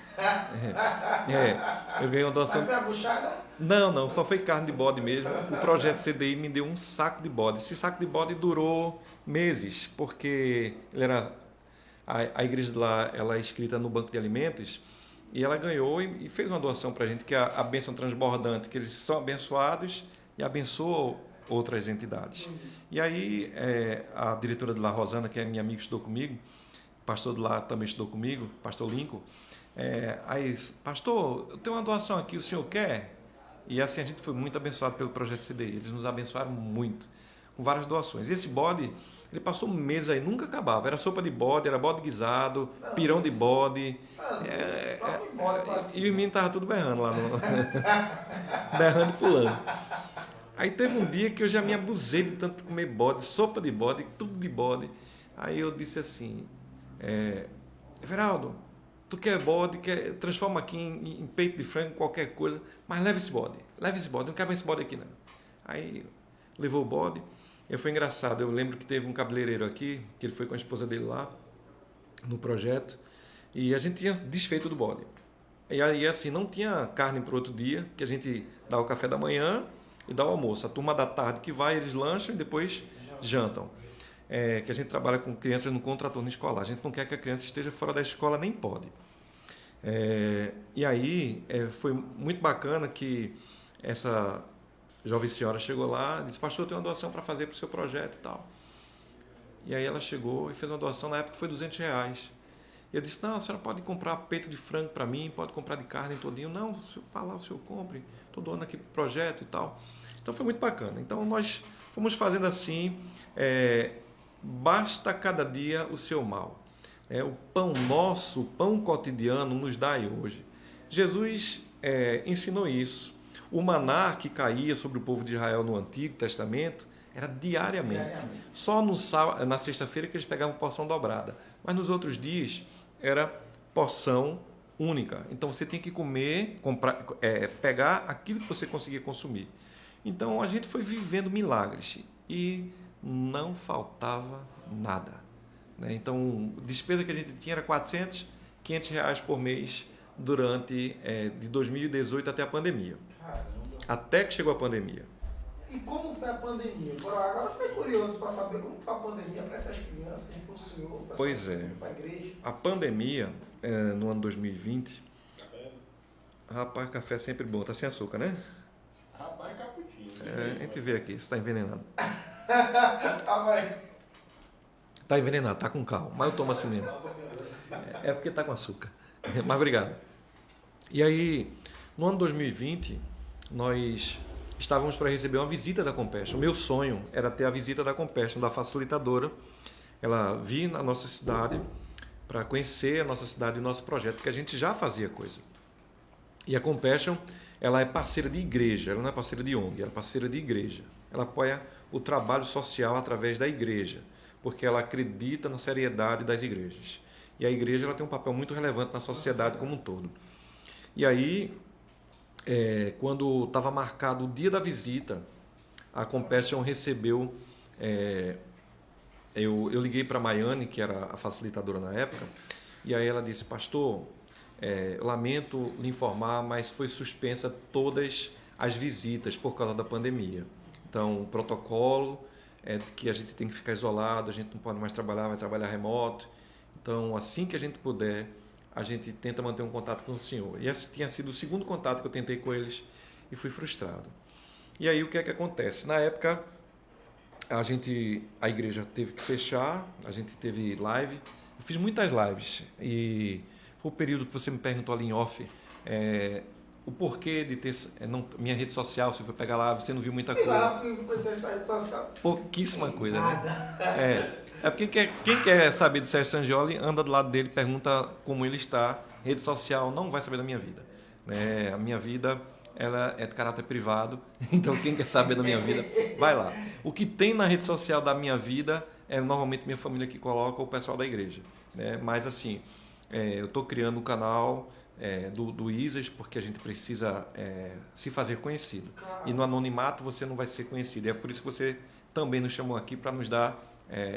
Eu ganhei uma doação. Mas foi a buchada? Não, só foi carne de bode mesmo. O projeto CDI me deu um saco de bode. Esse saco de bode durou meses, porque ele era a igreja de lá, ela é inscrita no banco de alimentos, e ela ganhou e fez uma doação para a gente, que é a bênção transbordante, que eles são abençoados e abençoam outras entidades. E aí a diretora de lá, Rosana, que é minha amiga, estudou comigo, o pastor de lá também estudou comigo, pastor Lincoln, aí, pastor, eu tenho uma doação aqui, o senhor quer? E assim a gente foi muito abençoado pelo projeto CDI, eles nos abençoaram muito, com várias doações. E esse bode, ele passou meses aí, nunca acabava, era sopa de bode, era bode guisado, pirão de bode, e os meninos estavam tudo berrando lá, berrando e pulando. Aí teve um dia que eu já me abusei de tanto comer bode, sopa de bode, tudo de bode. Aí eu disse assim, Everaldo, tu quer bode, transforma aqui em peito de frango, qualquer coisa, mas leva esse bode, não quero mais esse bode aqui não. Aí levou o bode, foi engraçado, eu lembro que teve um cabeleireiro aqui, que ele foi com a esposa dele lá, no projeto, e a gente tinha desfeito do bode. E aí, assim, não tinha carne para outro dia, que a gente dá o café da manhã e dá o almoço. A turma da tarde que vai, eles lancham e depois jantam. Que a gente trabalha com crianças no contraturno escolar. A gente não quer que a criança esteja fora da escola, nem pode. E aí, foi muito bacana que essa jovem senhora chegou lá e disse, pastor, eu tenho uma doação para fazer para o seu projeto e tal. E aí ela chegou e fez uma doação, na época foi R$200. E eu disse, não, a senhora pode comprar peito de frango para mim, pode comprar de carne todinho. Não, se o senhor falar, o senhor compre. Estou doando aqui para o projeto e tal. Então foi muito bacana. Então nós fomos fazendo assim, basta cada dia o seu mal. O pão nosso, o pão cotidiano nos dai hoje. Jesus ensinou isso. O maná que caía sobre o povo de Israel no Antigo Testamento era diariamente. Só na sexta-feira que eles pegavam porção dobrada. Mas nos outros dias era porção única. Então você tem que comer, pegar aquilo que você conseguia consumir. Então a gente foi vivendo milagres e não faltava nada. Então a despesa que a gente tinha era R$400, R$500 por mês durante de 2018 até a pandemia. Caramba. Até que chegou a pandemia. E como foi a pandemia? Agora fiquei curioso para saber como foi a pandemia para essas crianças, para o senhor, para a igreja. A pandemia, no ano 2020... Rapaz, café é sempre bom. Tá sem açúcar, né? Rapaz, cappuccino. A gente vê aqui, você tá envenenado. Vai. Tá envenenado, tá com cal. Mas eu tomo assim mesmo. É porque tá com açúcar. Mas obrigado. E aí, no ano 2020, nós estávamos para receber uma visita da Compassion. O meu sonho era ter a visita da Compassion, da facilitadora. Ela vir na nossa cidade para conhecer a nossa cidade e nosso projeto, porque a gente já fazia coisa. E a Compassion, ela é parceira de igreja, ela não é parceira de ONG, ela é parceira de igreja. Ela apoia o trabalho social através da igreja, porque ela acredita na seriedade das igrejas. E a igreja ela tem um papel muito relevante na sociedade como um todo. E aí, quando estava marcado o dia da visita, a Compassion recebeu... Eu liguei para a Maiane, que era a facilitadora na época, e aí ela disse, pastor, lamento lhe informar, mas foi suspensa todas as visitas por causa da pandemia. Então, o protocolo é que a gente tem que ficar isolado, a gente não pode mais trabalhar, vai trabalhar remoto. Então, assim que a gente puder, a gente tenta manter um contato com o senhor. E esse tinha sido o segundo contato que eu tentei com eles e fui frustrado. E aí, o que é que acontece? Na época, a igreja teve que fechar, a gente teve live. Eu fiz muitas lives e foi o período que você me perguntou ali em off, o porquê de ter minha rede social, se você for pegar lá, você não viu muita coisa. Lá foi ter sua rede social. Pouquíssima coisa, né? Porque quem quer saber de Sérgio Sangioli, anda do lado dele, pergunta como ele está. Rede social não vai saber da minha vida. A minha vida ela é de caráter privado, então quem quer saber da minha vida, vai lá. O que tem na rede social da minha vida é normalmente minha família que coloca, ou o pessoal da igreja. Mas assim, eu estou criando um canal do ISAS, porque a gente precisa se fazer conhecido. E no anonimato você não vai ser conhecido. E é por isso que você também nos chamou aqui para nos dar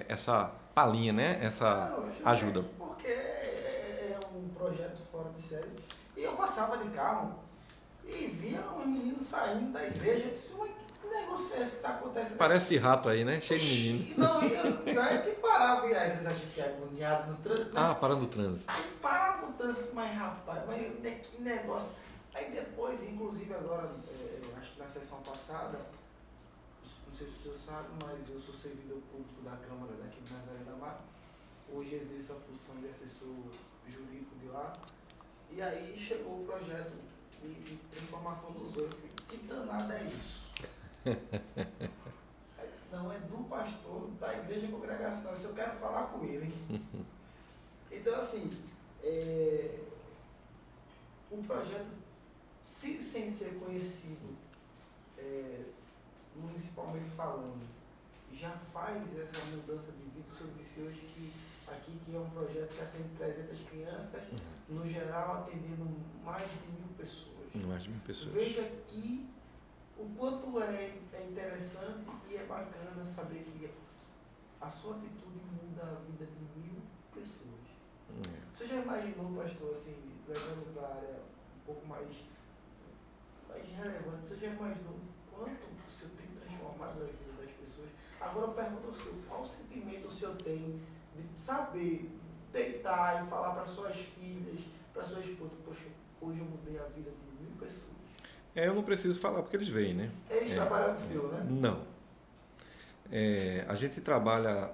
essa palhinha, né? Essa ajuda. Porque é um projeto fora de série. E eu passava de carro e via os meninos saindo da igreja. Que negócio é esse que está acontecendo? Parece rato aí, né? Cheio de meninos. Não, eu que parava e às vezes a gente é agoniado no trânsito. Né? Parando o trânsito. Aí parava o trânsito, mas rapaz, que negócio. Aí depois, inclusive agora, acho que na sessão passada, não sei se o senhor sabe, mas eu sou servidor público da Câmara daqui de Nazaré da Mata. Hoje exerço a função de assessor jurídico de lá. E aí chegou o projeto de informação dos outros. Que danada é isso? Aí disse, não, é do pastor da igreja congregacional. Isso eu quero falar com ele. Então, assim, o projeto, sem ser conhecido, municipalmente falando, já faz essa mudança de vida. O senhor disse hoje que aqui que é um projeto que atende 300 crianças, no geral atendendo mais de 1.000 pessoas. Mais de 1.000 pessoas. Veja que o quanto é interessante e é bacana saber que a sua atitude muda a vida de 1.000 pessoas. Você já imaginou, pastor, assim, levando para a área pouco mais relevante, você já imaginou quanto o Senhor tem transformado a vida das pessoas? Agora eu pergunto ao Senhor, qual sentimento o Senhor tem de saber, deitar e falar para suas filhas, para sua esposa, poxa, hoje eu mudei a vida de 1000 pessoas? Eu não preciso falar porque eles veem, né? Eles trabalham com o Senhor, né? Não. A gente trabalha...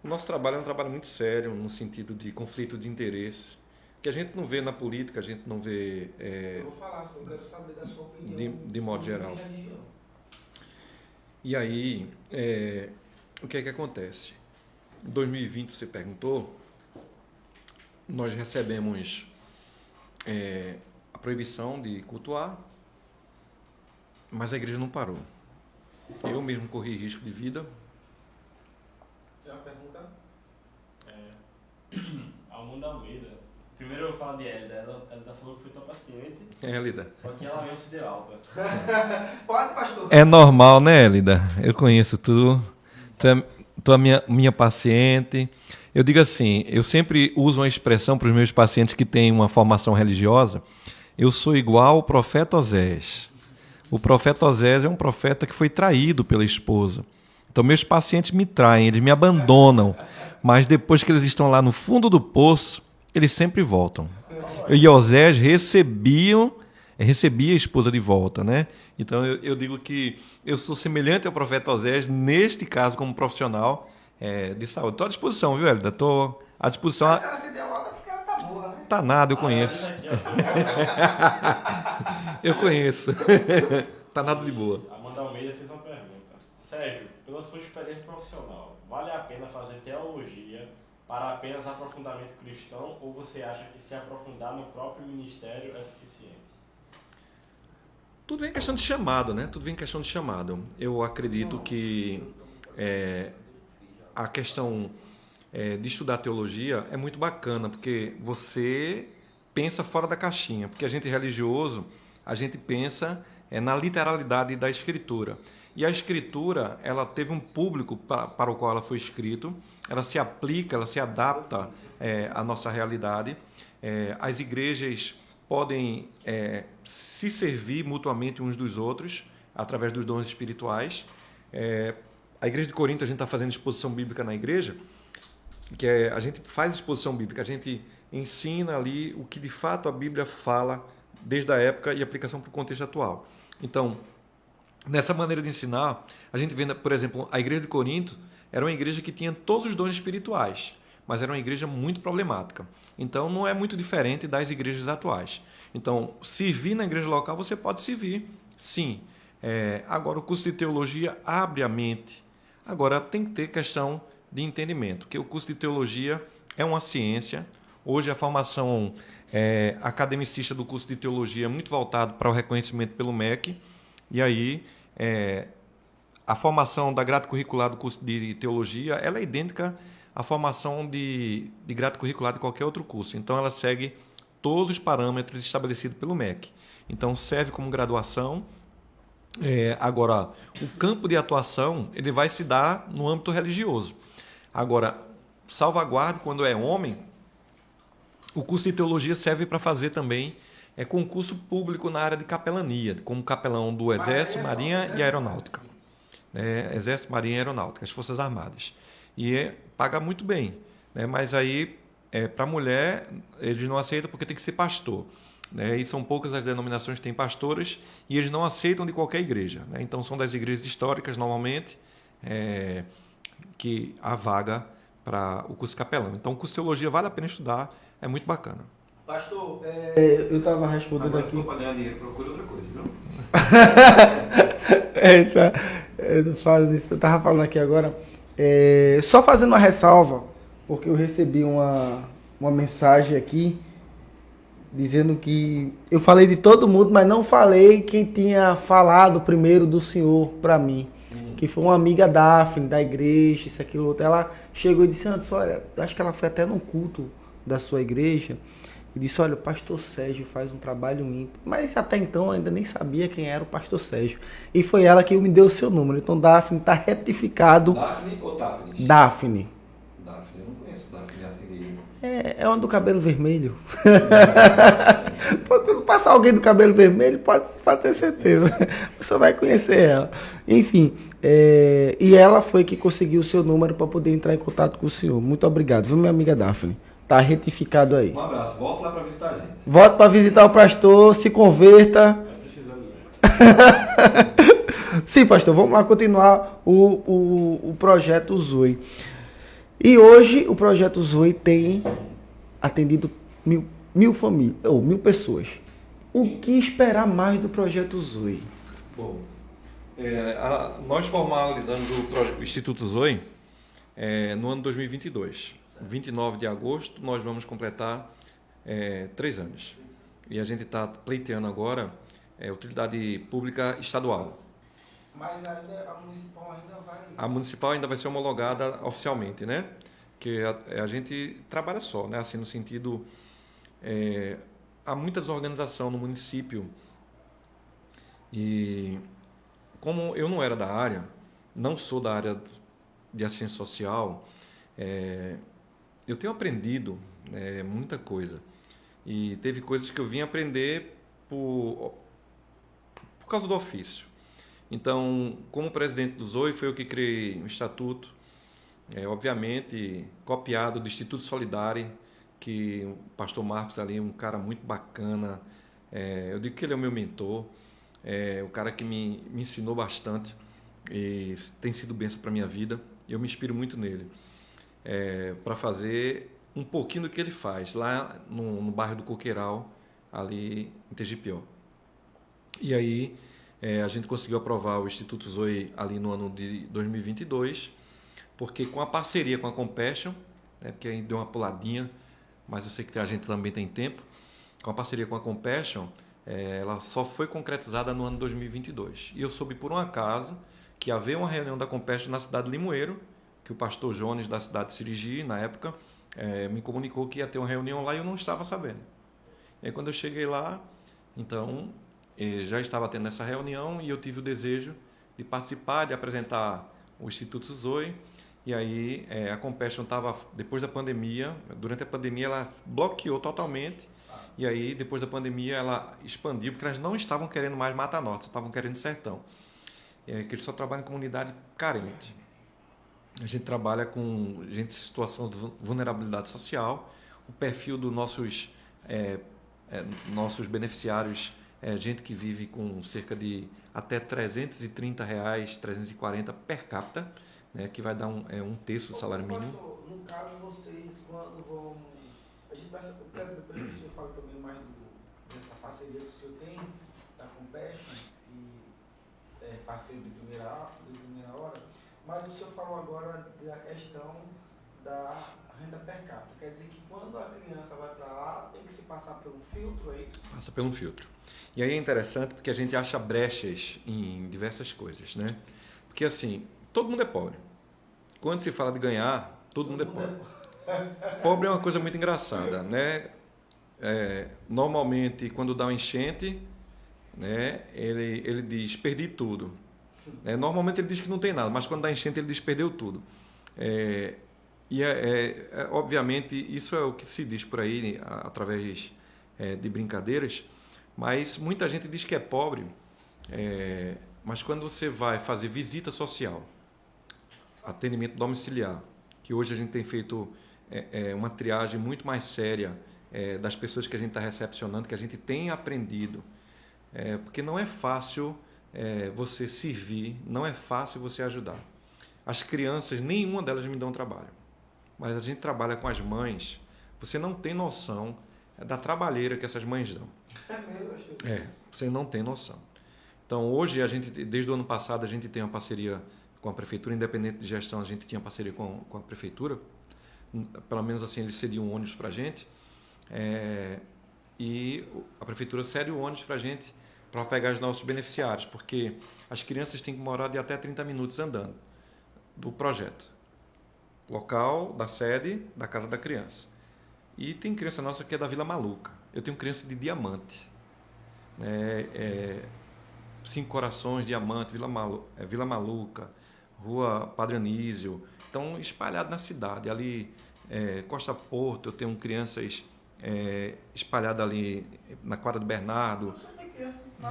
O nosso trabalho é um trabalho muito sério, no sentido de conflito de interesse, que a gente não vê na política, a gente não vê... Eu vou falar, eu quero saber da sua opinião. De modo geral. E aí, o que é que acontece? Em 2020, você perguntou, nós recebemos a proibição de cultuar, mas a igreja não parou. Eu mesmo corri risco de vida. Tem uma pergunta? Almunda Almeida. Primeiro eu vou falar de Elida. Ela tá falando que foi tua paciente. Elida. Só que ela mesmo se deu alta. Pode, pastor. É normal, né, Elida? Eu conheço tu. Tu é minha paciente. Eu digo assim, eu sempre uso uma expressão para os meus pacientes que têm uma formação religiosa. Eu sou igual ao profeta Osés. O profeta Osés é um profeta que foi traído pela esposa. Então, meus pacientes me traem, eles me abandonam. Mas depois que eles estão lá no fundo do poço, eles sempre voltam. E Osés recebia a esposa de volta, né? Então, eu digo que eu sou semelhante ao profeta Osés, neste caso, como profissional de saúde. Estou à disposição, viu, Hélida? Estou à disposição. Mas ela se deu alta porque ela tá boa, né? Tá nada, eu conheço. Eu conheço. Tá nada de boa. Amanda Almeida fez uma pergunta. Sérgio, pela sua experiência profissional, vale a pena fazer teologia para apenas aprofundamento cristão ou você acha que se aprofundar no próprio ministério é suficiente? Tudo vem em questão de chamado, né? Tudo vem em questão de chamado. Eu acredito que a questão de estudar teologia é muito bacana, porque você pensa fora da caixinha. Porque a gente é religioso, a gente pensa na literalidade da Escritura. E a Escritura, ela teve um público para o qual ela foi escrita, ela se aplica, ela se adapta à nossa realidade. As igrejas podem se servir mutuamente uns dos outros, através dos dons espirituais. A igreja de Corinto, a gente está fazendo exposição bíblica na igreja, que a gente faz exposição bíblica, a gente ensina ali o que de fato a Bíblia fala desde a época e aplicação para o contexto atual. Então, nessa maneira de ensinar, a gente vê, por exemplo, a igreja de Corinto era uma igreja que tinha todos os dons espirituais, mas era uma igreja muito problemática. Então, não é muito diferente das igrejas atuais. Então, servir na igreja local, você pode servir, sim. Agora, o curso de teologia abre a mente. Agora, tem que ter questão de entendimento, que o curso de teologia é uma ciência. Hoje, a formação academicista do curso de teologia é muito voltado para o reconhecimento pelo MEC. E aí, a formação da grade curricular do curso de teologia ela é idêntica à formação de grade curricular de qualquer outro curso. Então, ela segue todos os parâmetros estabelecidos pelo MEC. Então, serve como graduação. Agora, o campo de atuação ele vai se dar no âmbito religioso. Agora, salvaguarda, quando é homem, o curso de teologia serve para fazer também concurso público na área de capelania, como capelão do Exército, Marinha e Aeronáutica. Exército, Marinha e Aeronáutica, as Forças Armadas. E paga muito bem, né? Mas aí, para mulher, eles não aceitam porque tem que ser pastor. E são poucas as denominações que têm pastoras e eles não aceitam de qualquer igreja. Então, são das igrejas históricas, normalmente, que há vaga para o curso de capelão. Então, o curso de teologia vale a pena estudar, é muito bacana. Pastor, eu estava respondendo agora, aqui... se for para ganhar dinheiro, procure outra coisa, viu? Eu não falo nisso, eu estava falando aqui agora. Só fazendo uma ressalva, porque eu recebi uma mensagem aqui dizendo que eu falei de todo mundo, mas não falei quem tinha falado primeiro do Senhor para mim. Que foi uma amiga Daphne, da igreja, isso, aquilo, outro. Ela chegou e disse, Anderson, olha, acho que ela foi até num culto da sua igreja, e disse, olha, o pastor Sérgio faz um trabalho ímpio. Mas até então eu ainda nem sabia quem era o pastor Sérgio. E foi ela que me deu o seu número. Então, Daphne, está retificado. Daphne ou Daphne? Daphne. Daphne, eu não conheço Daphne assim. É uma do cabelo vermelho. Porque o passar alguém do cabelo vermelho, pode ter certeza. Você vai conhecer ela. Enfim, e ela foi que conseguiu o seu número para poder entrar em contato com o senhor. Muito obrigado, viu, minha amiga Daphne? Tá retificado aí. Um abraço, volta lá para visitar a gente. Volte para visitar o pastor, se converta. Tá precisando mesmo. Sim, pastor, vamos lá continuar o projeto Zoe. E hoje o projeto Zoe tem atendido mil famílias, ou 1000 pessoas. O que esperar mais do projeto Zoe? Bom, nós formalizamos o Instituto Zoe no ano 2022. 29 de agosto nós vamos completar 3 anos. E a gente está pleiteando agora utilidade pública estadual. Mas ainda a municipal ainda vai... A municipal ainda vai ser homologada oficialmente, né? Que a gente trabalha só, né? Assim, no sentido... há muitas organizações no município e como eu não era da área, não sou da área de assistência social, eu tenho aprendido muita coisa. E teve coisas que eu vim aprender por causa do ofício. Então, como presidente do Zoe, foi eu que criei um estatuto, obviamente copiado do Instituto Solidari, que o pastor Marcos ali é um cara muito bacana. Eu digo que ele é o meu mentor, o cara que me ensinou bastante e tem sido bênção para a minha vida. Eu me inspiro muito nele para fazer um pouquinho do que ele faz lá no bairro do Coqueiral, ali em Tegipió. E aí a gente conseguiu aprovar o Instituto Zoe ali no ano de 2022, porque com a parceria com a Compassion, porque aí deu uma puladinha, mas eu sei que a gente também tem tempo, com a parceria com a Compassion, ela só foi concretizada no ano 2022. E eu soube por um acaso que havia uma reunião da Compassion na cidade de Limoeiro, que o pastor Jones da cidade de Sirigi, na época, me comunicou que ia ter uma reunião lá e eu não estava sabendo. E aí, quando eu cheguei lá, então, já estava tendo essa reunião e eu tive o desejo de participar, de apresentar o Instituto Zoe. E aí a Compassion estava, depois da pandemia, durante a pandemia ela bloqueou totalmente. E aí, depois da pandemia, ela expandiu, porque elas não estavam querendo mais Mata Norte, estavam querendo Sertão. Que eles só trabalham em comunidade carente. A gente trabalha com gente em situação de vulnerabilidade social. O perfil dos nossos beneficiários é gente que vive com cerca de até R$330, 340 per capita, né, que vai dar um terço do salário mínimo. Pastor, no caso, vocês, quando vão... A gente vai... Eu quero depois que o senhor fale também mais dessa parceria que o senhor tem, da Compassion, e parceiro de primeira hora, mas o senhor falou agora da questão da renda per capita. Quer dizer que quando a criança vai para lá, tem que se passar por um filtro, é isso? Passa por um filtro. E aí é interessante porque a gente acha brechas em diversas coisas, né? Porque assim, todo mundo é pobre. Quando se fala de ganhar, todo mundo é pobre. Pobre é uma coisa muito engraçada, né? Normalmente, quando dá uma enchente, né, ele diz, perdi tudo. Normalmente ele diz que não tem nada, mas quando dá enchente ele diz, perdeu tudo. Obviamente, isso é o que se diz por aí, através de brincadeiras, mas muita gente diz que é pobre, mas quando você vai fazer visita social, atendimento domiciliar, que hoje a gente tem feito uma triagem muito mais séria das pessoas que a gente está recepcionando, que a gente tem aprendido, porque não é fácil você servir, não é fácil você ajudar. As crianças, nenhuma delas me dão trabalho, mas a gente trabalha com as mães, você não tem noção da trabalheira que essas mães dão. Você não tem noção. Então, hoje, desde o ano passado, a gente tem uma parceria com a Prefeitura, independente de gestão, a gente tinha parceria com a Prefeitura, pelo menos assim, eles cediam um ônibus para a gente, e a Prefeitura cede o ônibus para a gente para pegar os nossos beneficiários, porque as crianças têm que morar de até 30 minutos andando do projeto. Local da sede da Casa da Criança. E tem criança nossa que é da Vila Maluca. Eu tenho criança de Diamante. Cinco Corações, Diamante, Vila Maluca, Rua Padre Anísio. Então, espalhado na cidade. Ali, Costa Porto, eu tenho crianças espalhada ali na Quadra do Bernardo,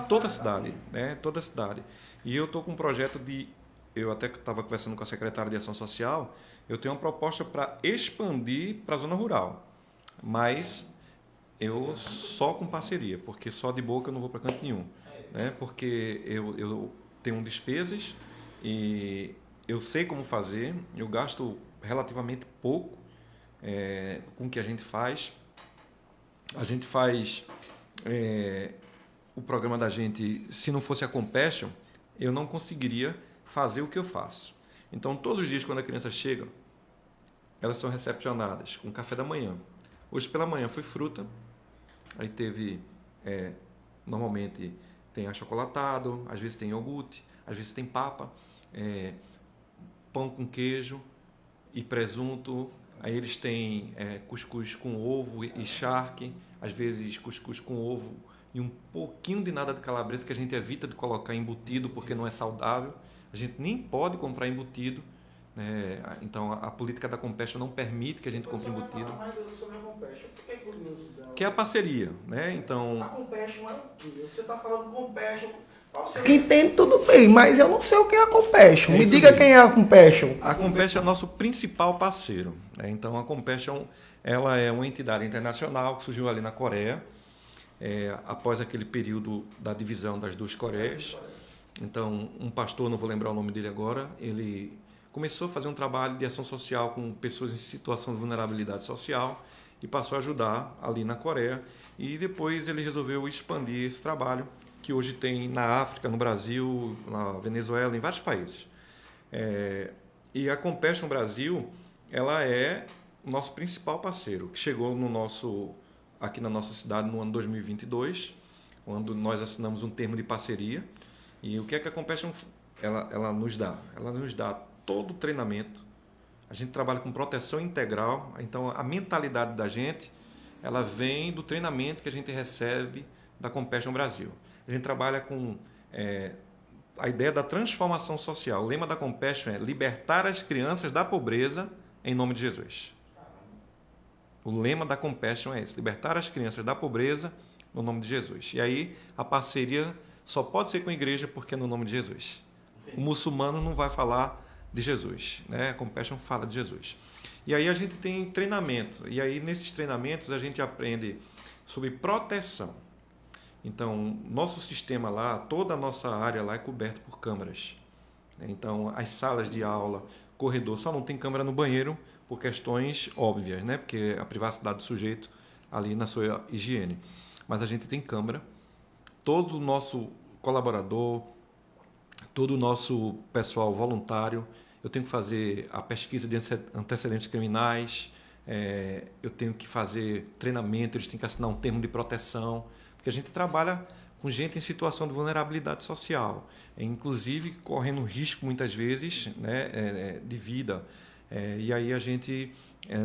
toda a cidade, né? Toda a cidade. E eu estou com um projeto eu até estava conversando com a secretária de Ação Social, eu tenho uma proposta para expandir para a zona rural, mas eu só com parceria, porque só de boca eu não vou para canto nenhum, né? Porque eu tenho despesas e eu sei como fazer, eu gasto relativamente pouco com o que a gente faz. A gente faz o programa da gente, se não fosse a Compassion, eu não conseguiria fazer o que eu faço. Então, todos os dias, quando a criança chega, elas são recepcionadas com café da manhã. Hoje pela manhã foi fruta, aí teve, normalmente tem achocolatado, às vezes tem iogurte, às vezes tem papa, pão com queijo e presunto, aí eles têm cuscuz com ovo e charque, às vezes cuscuz com ovo e um pouquinho de nada de calabresa, que a gente evita de colocar embutido porque não é saudável. A gente nem pode comprar embutido, né? Então a política da Compassion não permite que a gente compre embutido. Mais sobre a Compassion, eu fiquei curioso dela. Que é a parceria, né? Então, a Compassion é o quê? Você está falando Compassion. Quem entende tudo bem, mas eu não sei o que é a Compassion. Me diga quem é a Compassion. A Compassion é nosso principal parceiro, né? Então a Compassion, ela é uma entidade internacional que surgiu ali na Coreia, após aquele período da divisão das duas Coreias. Então, um pastor, não vou lembrar o nome dele agora, ele começou a fazer um trabalho de ação social com pessoas em situação de vulnerabilidade social e passou a ajudar ali na Coreia. E depois ele resolveu expandir esse trabalho, que hoje tem na África, no Brasil, na Venezuela, em vários países. E a Compassion Brasil, ela é o nosso principal parceiro, que chegou aqui na nossa cidade no ano 2022, quando nós assinamos um termo de parceria. E o que é que a Compassion ela nos dá? Ela nos dá todo o treinamento. A gente trabalha com proteção integral, então a mentalidade da gente, ela vem do treinamento que a gente recebe da Compassion Brasil. A gente trabalha com a ideia da transformação social. O lema da Compassion é libertar as crianças da pobreza em nome de Jesus. O lema da Compassion é esse, libertar as crianças da pobreza no nome de Jesus. E aí a parceria só pode ser com a igreja porque é no nome de Jesus. O muçulmano não vai falar de Jesus, né? A Compassion fala de Jesus. E aí a gente tem treinamento. E aí nesses treinamentos a gente aprende sobre proteção. Então, nosso sistema lá, toda a nossa área lá é coberta por câmeras. Então, as salas de aula, corredor, só não tem câmera no banheiro por questões óbvias, né? Porque a privacidade do sujeito ali na sua higiene. Mas a gente tem câmera. Todo o nosso colaborador, todo o nosso pessoal voluntário, eu tenho que fazer a pesquisa de antecedentes criminais, eu tenho que fazer treinamento, eles têm que assinar um termo de proteção, porque a gente trabalha com gente em situação de vulnerabilidade social, inclusive correndo risco muitas vezes, né, de vida. E aí a gente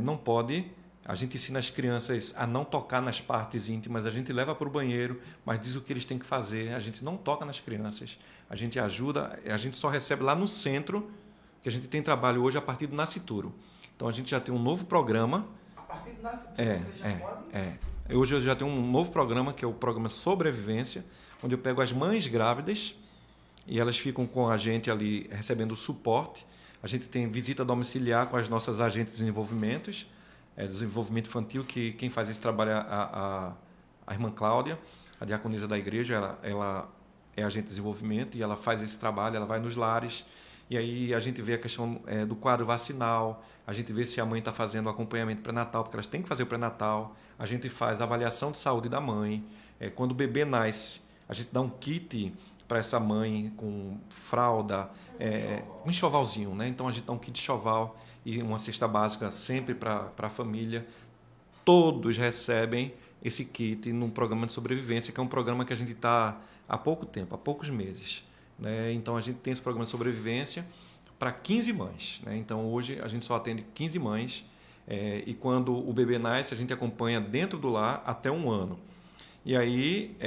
não pode... A gente ensina as crianças a não tocar nas partes íntimas, a gente leva para o banheiro, mas diz o que eles têm que fazer, a gente não toca nas crianças, a gente ajuda, a gente só recebe lá no centro, que a gente tem trabalho hoje a partir do Nascituro. Então a gente já tem um novo programa. A partir do Nascituro você já pode? Hoje eu já tenho um novo programa, que é o programa Sobrevivência, onde eu pego as mães grávidas e elas ficam com a gente ali recebendo suporte. A gente tem visita domiciliar com as nossas agentes de desenvolvimento infantil, que quem faz esse trabalho é a irmã Cláudia, a diaconisa da igreja. Ela é agente de desenvolvimento e ela faz esse trabalho, ela vai nos lares, e aí a gente vê a questão do quadro vacinal, a gente vê se a mãe está fazendo o acompanhamento pré-natal, porque elas têm que fazer o pré-natal, a gente faz a avaliação de saúde da mãe, quando o bebê nasce, a gente dá um kit para essa mãe com fralda, um enxovalzinho, né? Então a gente dá um kit de enxoval e uma cesta básica sempre para a família. Todos recebem esse kit num programa de sobrevivência, que é um programa que a gente está há pouco tempo, há poucos meses, né? Então a gente tem esse programa de sobrevivência para 15 mães, né? Então hoje a gente só atende 15 mães, e quando o bebê nasce a gente acompanha dentro do lar até 1 ano. E aí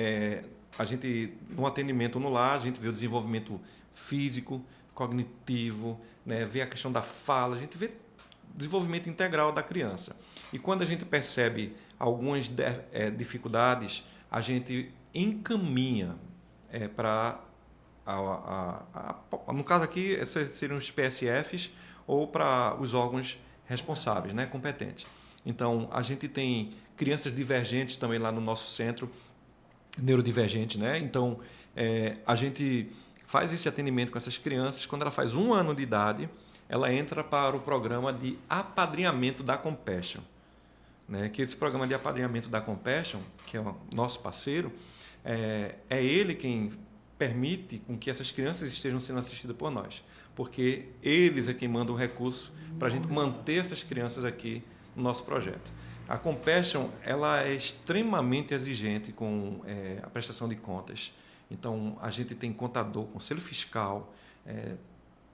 a gente, no atendimento no lar, a gente vê o desenvolvimento físico, cognitivo, né? Vê a questão da fala, a gente vê o desenvolvimento integral da criança. E quando a gente percebe algumas dificuldades, a gente encaminha para, no caso aqui, seriam os PSFs ou para os órgãos responsáveis, né, competentes. Então, a gente tem crianças divergentes também lá no nosso centro, neurodivergentes, né? Então, a gente faz esse atendimento com essas crianças. Quando ela faz 1 ano de idade, ela entra para o programa de apadrinhamento da Compassion, né? Que esse programa de apadrinhamento da Compassion, que é o nosso parceiro, é ele quem permite com que essas crianças estejam sendo assistidas por nós, porque eles é quem mandam o recurso para a gente manter essas crianças aqui no nosso projeto. A Compassion, ela é extremamente exigente com a prestação de contas. Então, a gente tem contador, conselho fiscal,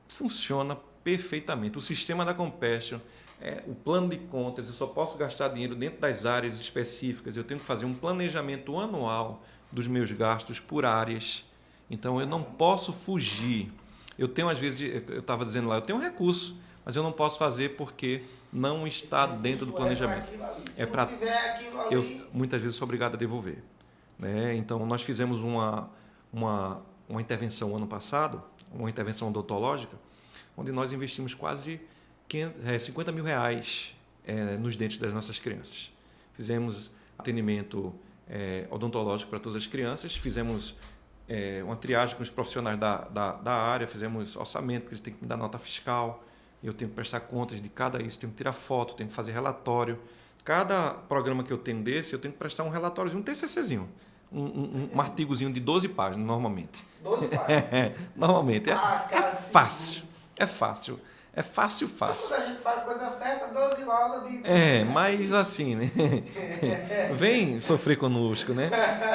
funciona perfeitamente. O sistema da Compassion, o plano de contas, eu só posso gastar dinheiro dentro das áreas específicas, eu tenho que fazer um planejamento anual dos meus gastos por áreas. Então, eu não posso fugir. Eu tenho, às vezes, eu estava dizendo lá, eu tenho um recurso, mas eu não posso fazer porque não está dentro do planejamento. É para eu muitas vezes sou obrigado a devolver, né? Então nós fizemos uma intervenção ano passado, uma intervenção odontológica, onde nós investimos quase 50 mil reais nos dentes das nossas crianças. Fizemos atendimento odontológico para todas as crianças, fizemos uma triagem com os profissionais da área, fizemos orçamento, porque eles têm que me dar nota fiscal. Eu tenho que prestar contas de cada isso, tenho que tirar foto, tenho que fazer relatório. Cada programa que eu tenho desse, eu tenho que prestar um relatóriozinho, um TCCzinho, um artigozinho de 12 páginas, normalmente. 12 páginas? Normalmente. É fácil. É fácil. É fácil. Quando a gente faz coisa certa, 12 laudas de... Mas assim, né? Vem sofrer conosco, né?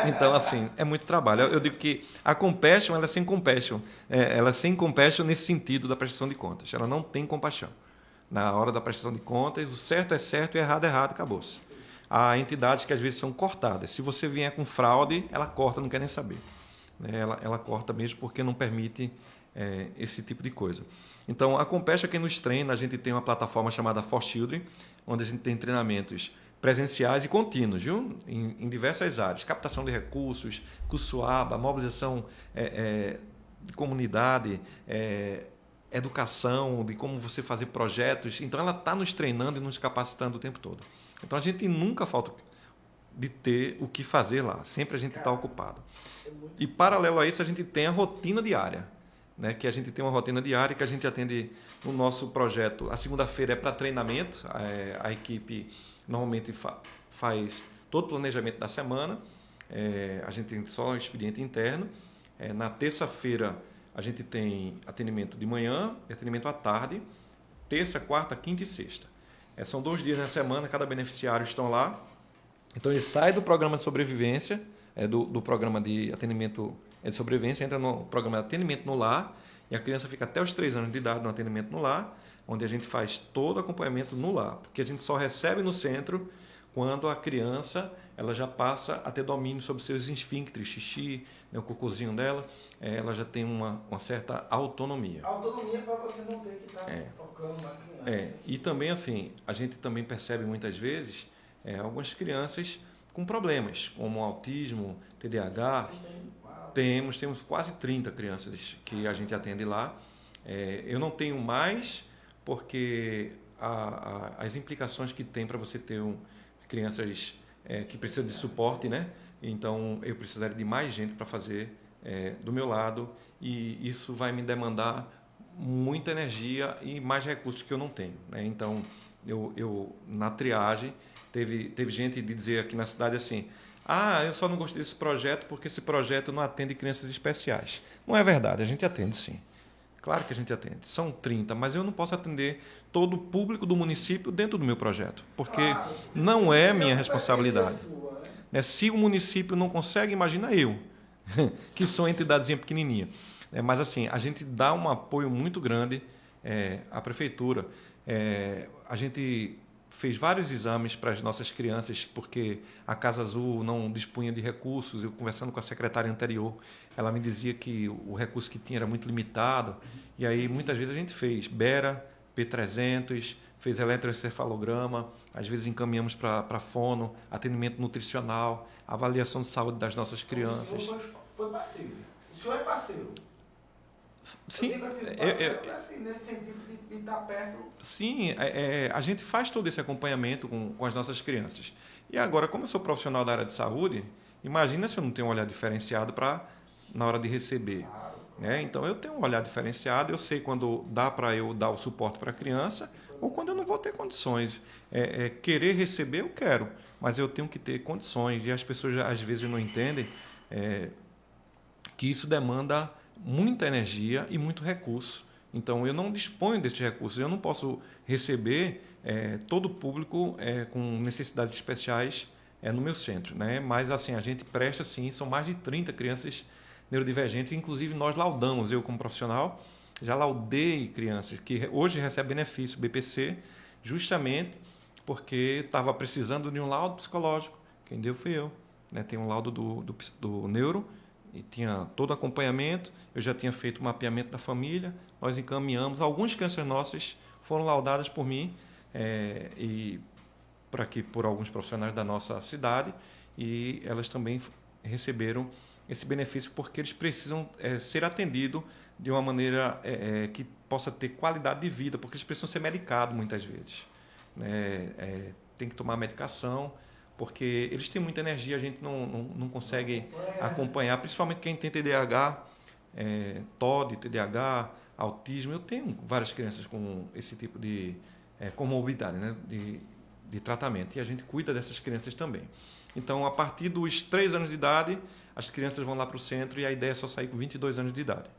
Então, assim, é muito trabalho. Eu digo que a Compassion, ela é sem compassion. Ela é sem compassion nesse sentido da prestação de contas. Ela não tem compaixão. Na hora da prestação de contas, o certo é certo e o errado é errado, acabou-se. Há entidades que às vezes são cortadas. Se você vier com fraude, ela corta, não quer nem saber. Ela corta mesmo porque não permite esse tipo de coisa. Então, a Compassion é quem nos treina. A gente tem uma plataforma chamada For Children, onde a gente tem treinamentos presenciais e contínuos, viu? Em diversas áreas. Captação de recursos, CUSUABA, mobilização de comunidade, educação, de como você fazer projetos. Então, ela está nos treinando e nos capacitando o tempo todo. Então, a gente nunca falta de ter o que fazer lá. Sempre a gente está ocupado. E, paralelo a isso, a gente tem a rotina diária. Né, que a gente tem uma rotina diária que a gente atende no nosso projeto. A segunda-feira é para treinamento, a equipe normalmente faz todo o planejamento da semana, a gente tem só um expediente interno. Na terça-feira a gente tem atendimento de manhã e atendimento à tarde, terça, quarta, quinta e sexta. São 2 dias na semana, cada beneficiário estão lá. Então ele sai do programa de sobrevivência, do programa de atendimento de sobrevivência, entra no programa de atendimento no lar e a criança fica até os 3 anos de idade no atendimento no lar, onde a gente faz todo o acompanhamento no lar, porque a gente só recebe no centro quando a criança ela já passa a ter domínio sobre seus esfíncteres, xixi, o cocôzinho dela, ela já tem uma certa autonomia. Autonomia para você não ter que estar tocando na criança. E também assim, a gente também percebe muitas vezes algumas crianças com problemas, como autismo, TDAH. Temos quase 30 crianças que a gente atende lá. Eu não tenho mais, porque as implicações que tem para você ter crianças que precisam de suporte, né? Então, eu precisaria de mais gente para fazer do meu lado, e isso vai me demandar muita energia e mais recursos que eu não tenho, né? Então, eu na triagem, teve gente de dizer aqui na cidade assim: eu só não gostei desse projeto porque esse projeto não atende crianças especiais. Não é verdade, a gente atende sim. Claro que a gente atende. São 30, mas eu não posso atender todo o público do município dentro do meu projeto, porque não é minha responsabilidade. Se o município não consegue, imagina eu, que sou uma entidadezinha pequenininha. Mas assim, a gente dá um apoio muito grande à prefeitura. A gente fez vários exames para as nossas crianças, porque a Casa Azul não dispunha de recursos. Eu, conversando com a secretária anterior, ela me dizia que o recurso que tinha era muito limitado. E aí, muitas vezes, a gente fez BERA, P300, fez eletroencefalograma, às vezes encaminhamos para fono, atendimento nutricional, avaliação de saúde das nossas crianças. O senhor foi parceiro. O senhor é parceiro. Sim, eu digo assim, parceiro, assim, nesse sentido de estar perto. Sim, a gente faz todo esse acompanhamento com as nossas crianças. E agora, como eu sou profissional da área de saúde, imagina se eu não tenho um olhar diferenciado na hora de receber. Né? Então, eu tenho um olhar diferenciado, eu sei quando dá para eu dar o suporte para a criança ou quando eu não vou ter condições. Querer receber, eu quero, mas eu tenho que ter condições. E as pessoas, às vezes, não entendem que isso demanda muita energia e muito recurso. Então, eu não disponho desses recursos. Eu não posso receber todo o público com necessidades especiais no meu centro. Né? Mas, assim, a gente presta, sim, são mais de 30 crianças neurodivergentes. Inclusive, nós laudamos, eu como profissional, já laudei crianças que hoje recebem benefício BPC, justamente porque estava precisando de um laudo psicológico. Quem deu fui eu. Né? Tem um laudo do neuro, e tinha todo o acompanhamento, eu já tinha feito o mapeamento da família, nós encaminhamos, algumas crianças nossas foram laudadas por mim e por alguns profissionais da nossa cidade, e elas também receberam esse benefício porque eles precisam ser atendidos de uma maneira que possa ter qualidade de vida, porque eles precisam ser medicados muitas vezes. Tem que tomar medicação, porque eles têm muita energia, a gente não consegue acompanhar, principalmente quem tem TDAH, TOD, TDAH, autismo. Eu tenho várias crianças com esse tipo de comorbidade, né, de tratamento, e a gente cuida dessas crianças também. Então, a partir dos 3 anos de idade, as crianças vão lá para o centro e a ideia é só sair com 22 anos de idade.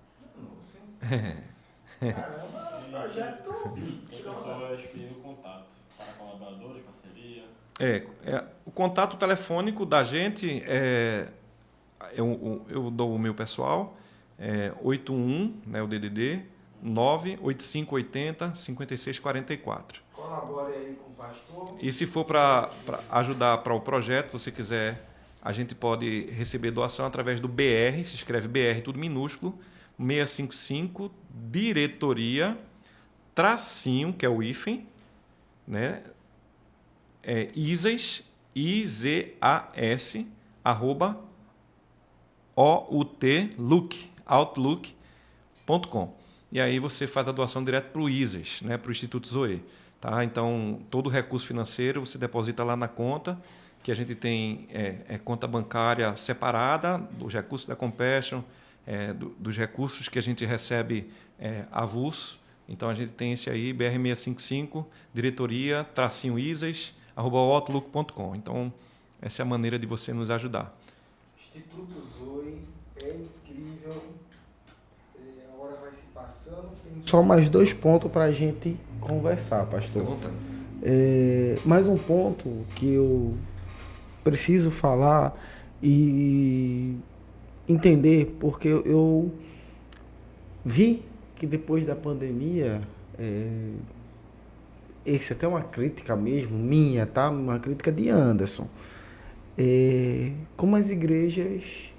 Caramba, projeto... E a pessoa escolher o contato para colaboradores, parceria... O contato telefônico da gente, eu dou o meu pessoal, 81, né, o DDD, 98580 5644. Colabore aí com o pastor. E se for para ajudar para o projeto, você quiser, a gente pode receber doação através do BR, se escreve BR, tudo minúsculo, 655, diretoria, tracinho, que é o hífen, né? IZAS, @outlook.com. E aí você faz a doação direto para o IZAS, né, para o Instituto Zoe. Tá? Então, todo o recurso financeiro você deposita lá na conta, que a gente tem conta bancária separada dos recursos da Compassion, dos recursos que a gente recebe avulso. Então, a gente tem esse aí, BR655, diretoria, tracinho IZAS, @outlook.com. Então, essa é a maneira de você nos ajudar. Instituto Zoe é incrível. A hora vai se passando. Tem só mais 2 pontos para a gente conversar, pastor. Mais um ponto que eu preciso falar e entender, porque eu vi que depois da pandemia, esse é até uma crítica mesmo, minha, tá? Uma crítica de Anderson. Como as igrejas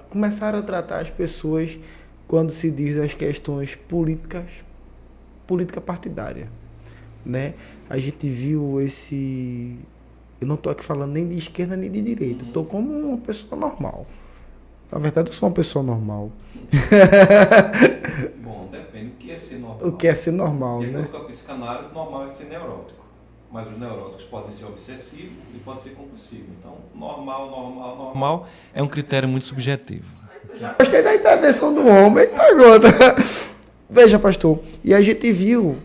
começaram a tratar as pessoas quando se diz as questões política partidária, né? A gente viu eu não estou aqui falando nem de esquerda nem de direita, estou como uma pessoa normal. Na verdade, eu sou uma pessoa normal. Bom, depende do que é ser normal. O que é ser normal, né? Com a psicanálise, normal é ser neurótico. Mas os neuróticos podem ser obsessivos e podem ser compulsivos. Então, normal é um critério muito subjetivo. Já gostei da intervenção do homem agora. Veja, pastor, e a gente viu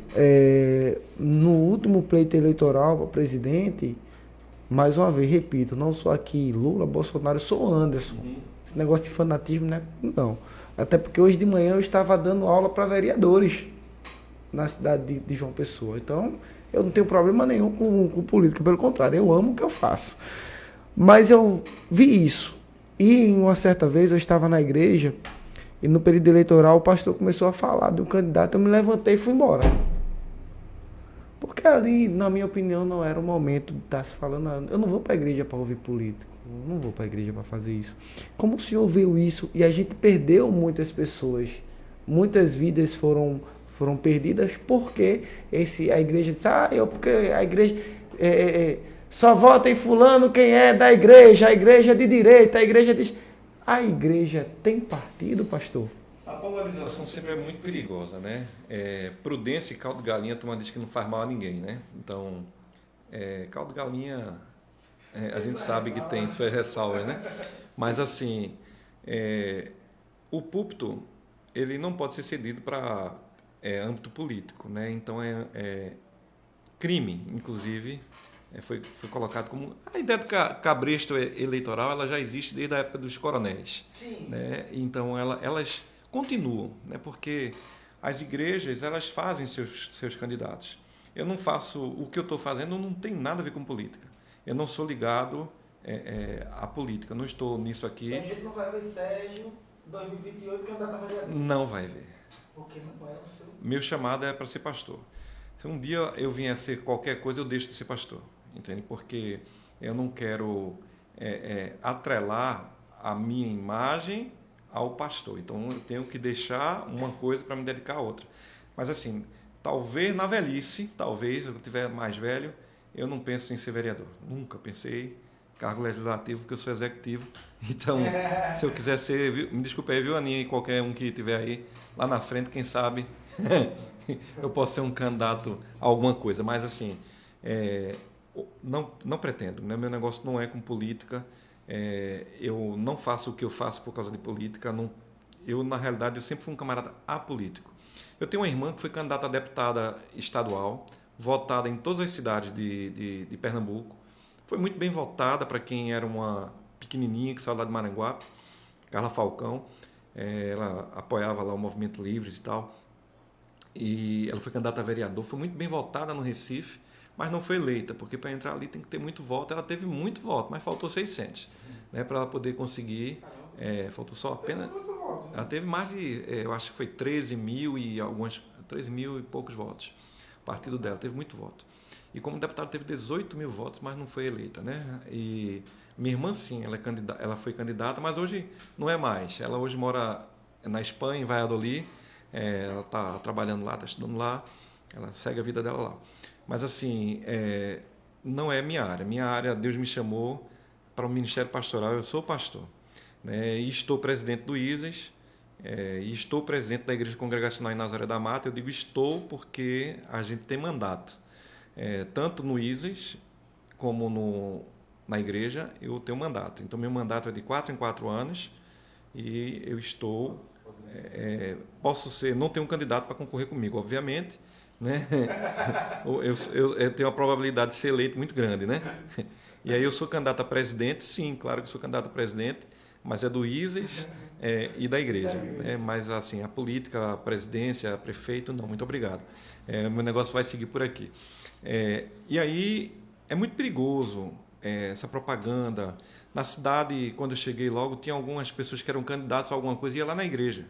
no último pleito eleitoral para presidente, mais uma vez, repito, não sou aqui Lula, Bolsonaro, eu sou Anderson. Esse negócio de fanatismo, né? Não. Até porque hoje de manhã eu estava dando aula para vereadores na cidade de João Pessoa. Então, eu não tenho problema nenhum com política, pelo contrário, eu amo o que eu faço. Mas eu vi isso. E uma certa vez eu estava na igreja e no período eleitoral o pastor começou a falar de um candidato, eu me levantei e fui embora. Porque ali, na minha opinião, não era o momento de estar se falando. Eu não vou para a igreja para ouvir político. Eu não vou para a igreja para fazer isso. Como o senhor viu isso e a gente perdeu muitas pessoas, muitas vidas foram foram perdidas porque a igreja disse, porque a igreja só vota em fulano quem é da igreja, a igreja é de direita, a igreja diz... A igreja tem partido, pastor? A polarização sempre é muito perigosa, né? Prudência e caldo de galinha, a turma diz que não faz mal a ninguém, né? Então, caldo de galinha, a gente sabe que tem suas ressalvas, né? Mas, assim, o púlpito, ele não pode ser cedido para âmbito político, né? Então, crime, inclusive, foi colocado como... A ideia do cabresto eleitoral, ela já existe desde a época dos coronéis. Sim. Né? Então, elas continuam, né? Porque as igrejas, elas fazem seus candidatos. Eu não faço... O que eu estou fazendo não tem nada a ver com política. Eu não sou ligado à política. Eu não estou nisso aqui. A gente não vai ver Sérgio 2028 candidato a vereador? Não vai ver. Porque não é o seu... Meu chamado é para ser pastor. Se um dia eu vier a ser qualquer coisa, eu deixo de ser pastor. Entende? Porque eu não quero atrelar a minha imagem ao pastor. Então, eu tenho que deixar uma coisa para me dedicar a outra. Mas, assim, talvez na velhice, talvez, eu estiver mais velho, eu não penso em ser vereador. Nunca pensei. Cargo legislativo, porque eu sou executivo. Então, se eu quiser ser... Me desculpe aí, viu, Aninha, e qualquer um que estiver aí, lá na frente, quem sabe, eu posso ser um candidato a alguma coisa. Mas, assim, não pretendo. Né? Meu negócio não é com política. Eu não faço o que eu faço por causa de política. Eu, na realidade, eu sempre fui um camarada apolítico. Eu tenho uma irmã que foi candidata a deputada estadual, votada em todas as cidades de Pernambuco. Foi muito bem votada para quem era uma pequenininha que saiu lá de Maranguape, Carla Falcão. Ela apoiava lá o Movimento Livres e tal. E ela foi candidata a vereador, foi muito bem votada no Recife, mas não foi eleita, porque para entrar ali tem que ter muito voto. Ela teve muito voto, mas faltou 600, né, para ela poder conseguir. Faltou só apenas... Ela teve mais de, eu acho que foi 13 mil e poucos votos. O partido dela teve muito voto. E como deputada teve 18 mil votos, mas não foi eleita, né? E minha irmã, sim, ela foi candidata, mas hoje não é mais. Ela hoje mora na Espanha, em Valladolid. Ela está trabalhando lá, está estudando lá. Ela segue a vida dela lá. Mas, assim, não é minha área. Minha área, Deus me chamou para o Ministério Pastoral. Eu sou pastor, né? E estou presidente do ISES. E estou presidente da Igreja Congregacional em Nazaré da Mata. Eu digo estou porque a gente tem mandato. Tanto no ISES como na igreja, eu tenho mandato. Então, meu mandato é de 4 em 4 anos e eu estou... posso ser... Não tenho um candidato para concorrer comigo, obviamente, né? eu tenho a probabilidade de ser eleito muito grande, né? E aí eu sou candidato a presidente, sim, claro que sou candidato a presidente, mas é do ISES e da igreja. Né? Mas, assim, a política, a presidência, a prefeito, não, muito obrigado. Meu negócio vai seguir por aqui. E aí é muito perigoso essa propaganda. Na cidade, quando eu cheguei logo, tinha algumas pessoas que eram candidatos a alguma coisa e ia lá na igreja.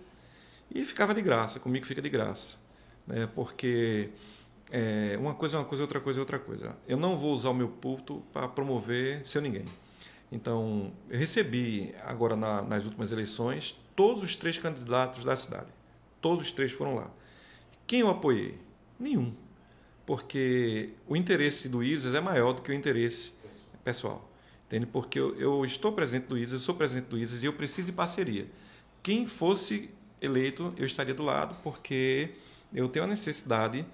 E ficava de graça, comigo fica de graça. Né? Porque uma coisa é uma coisa, outra coisa é outra coisa. Eu não vou usar o meu púlpito para promover seu ninguém. Então, eu recebi agora nas últimas eleições todos os 3 candidatos da cidade. Todos os 3 foram lá. Quem eu apoiei? Nenhum. Porque o interesse do ISES é maior do que o interesse pessoal. Entende? Porque eu estou presente do ISES, eu sou presidente do ISES e eu preciso de parceria. Quem fosse eleito, eu estaria do lado, porque eu tenho a necessidade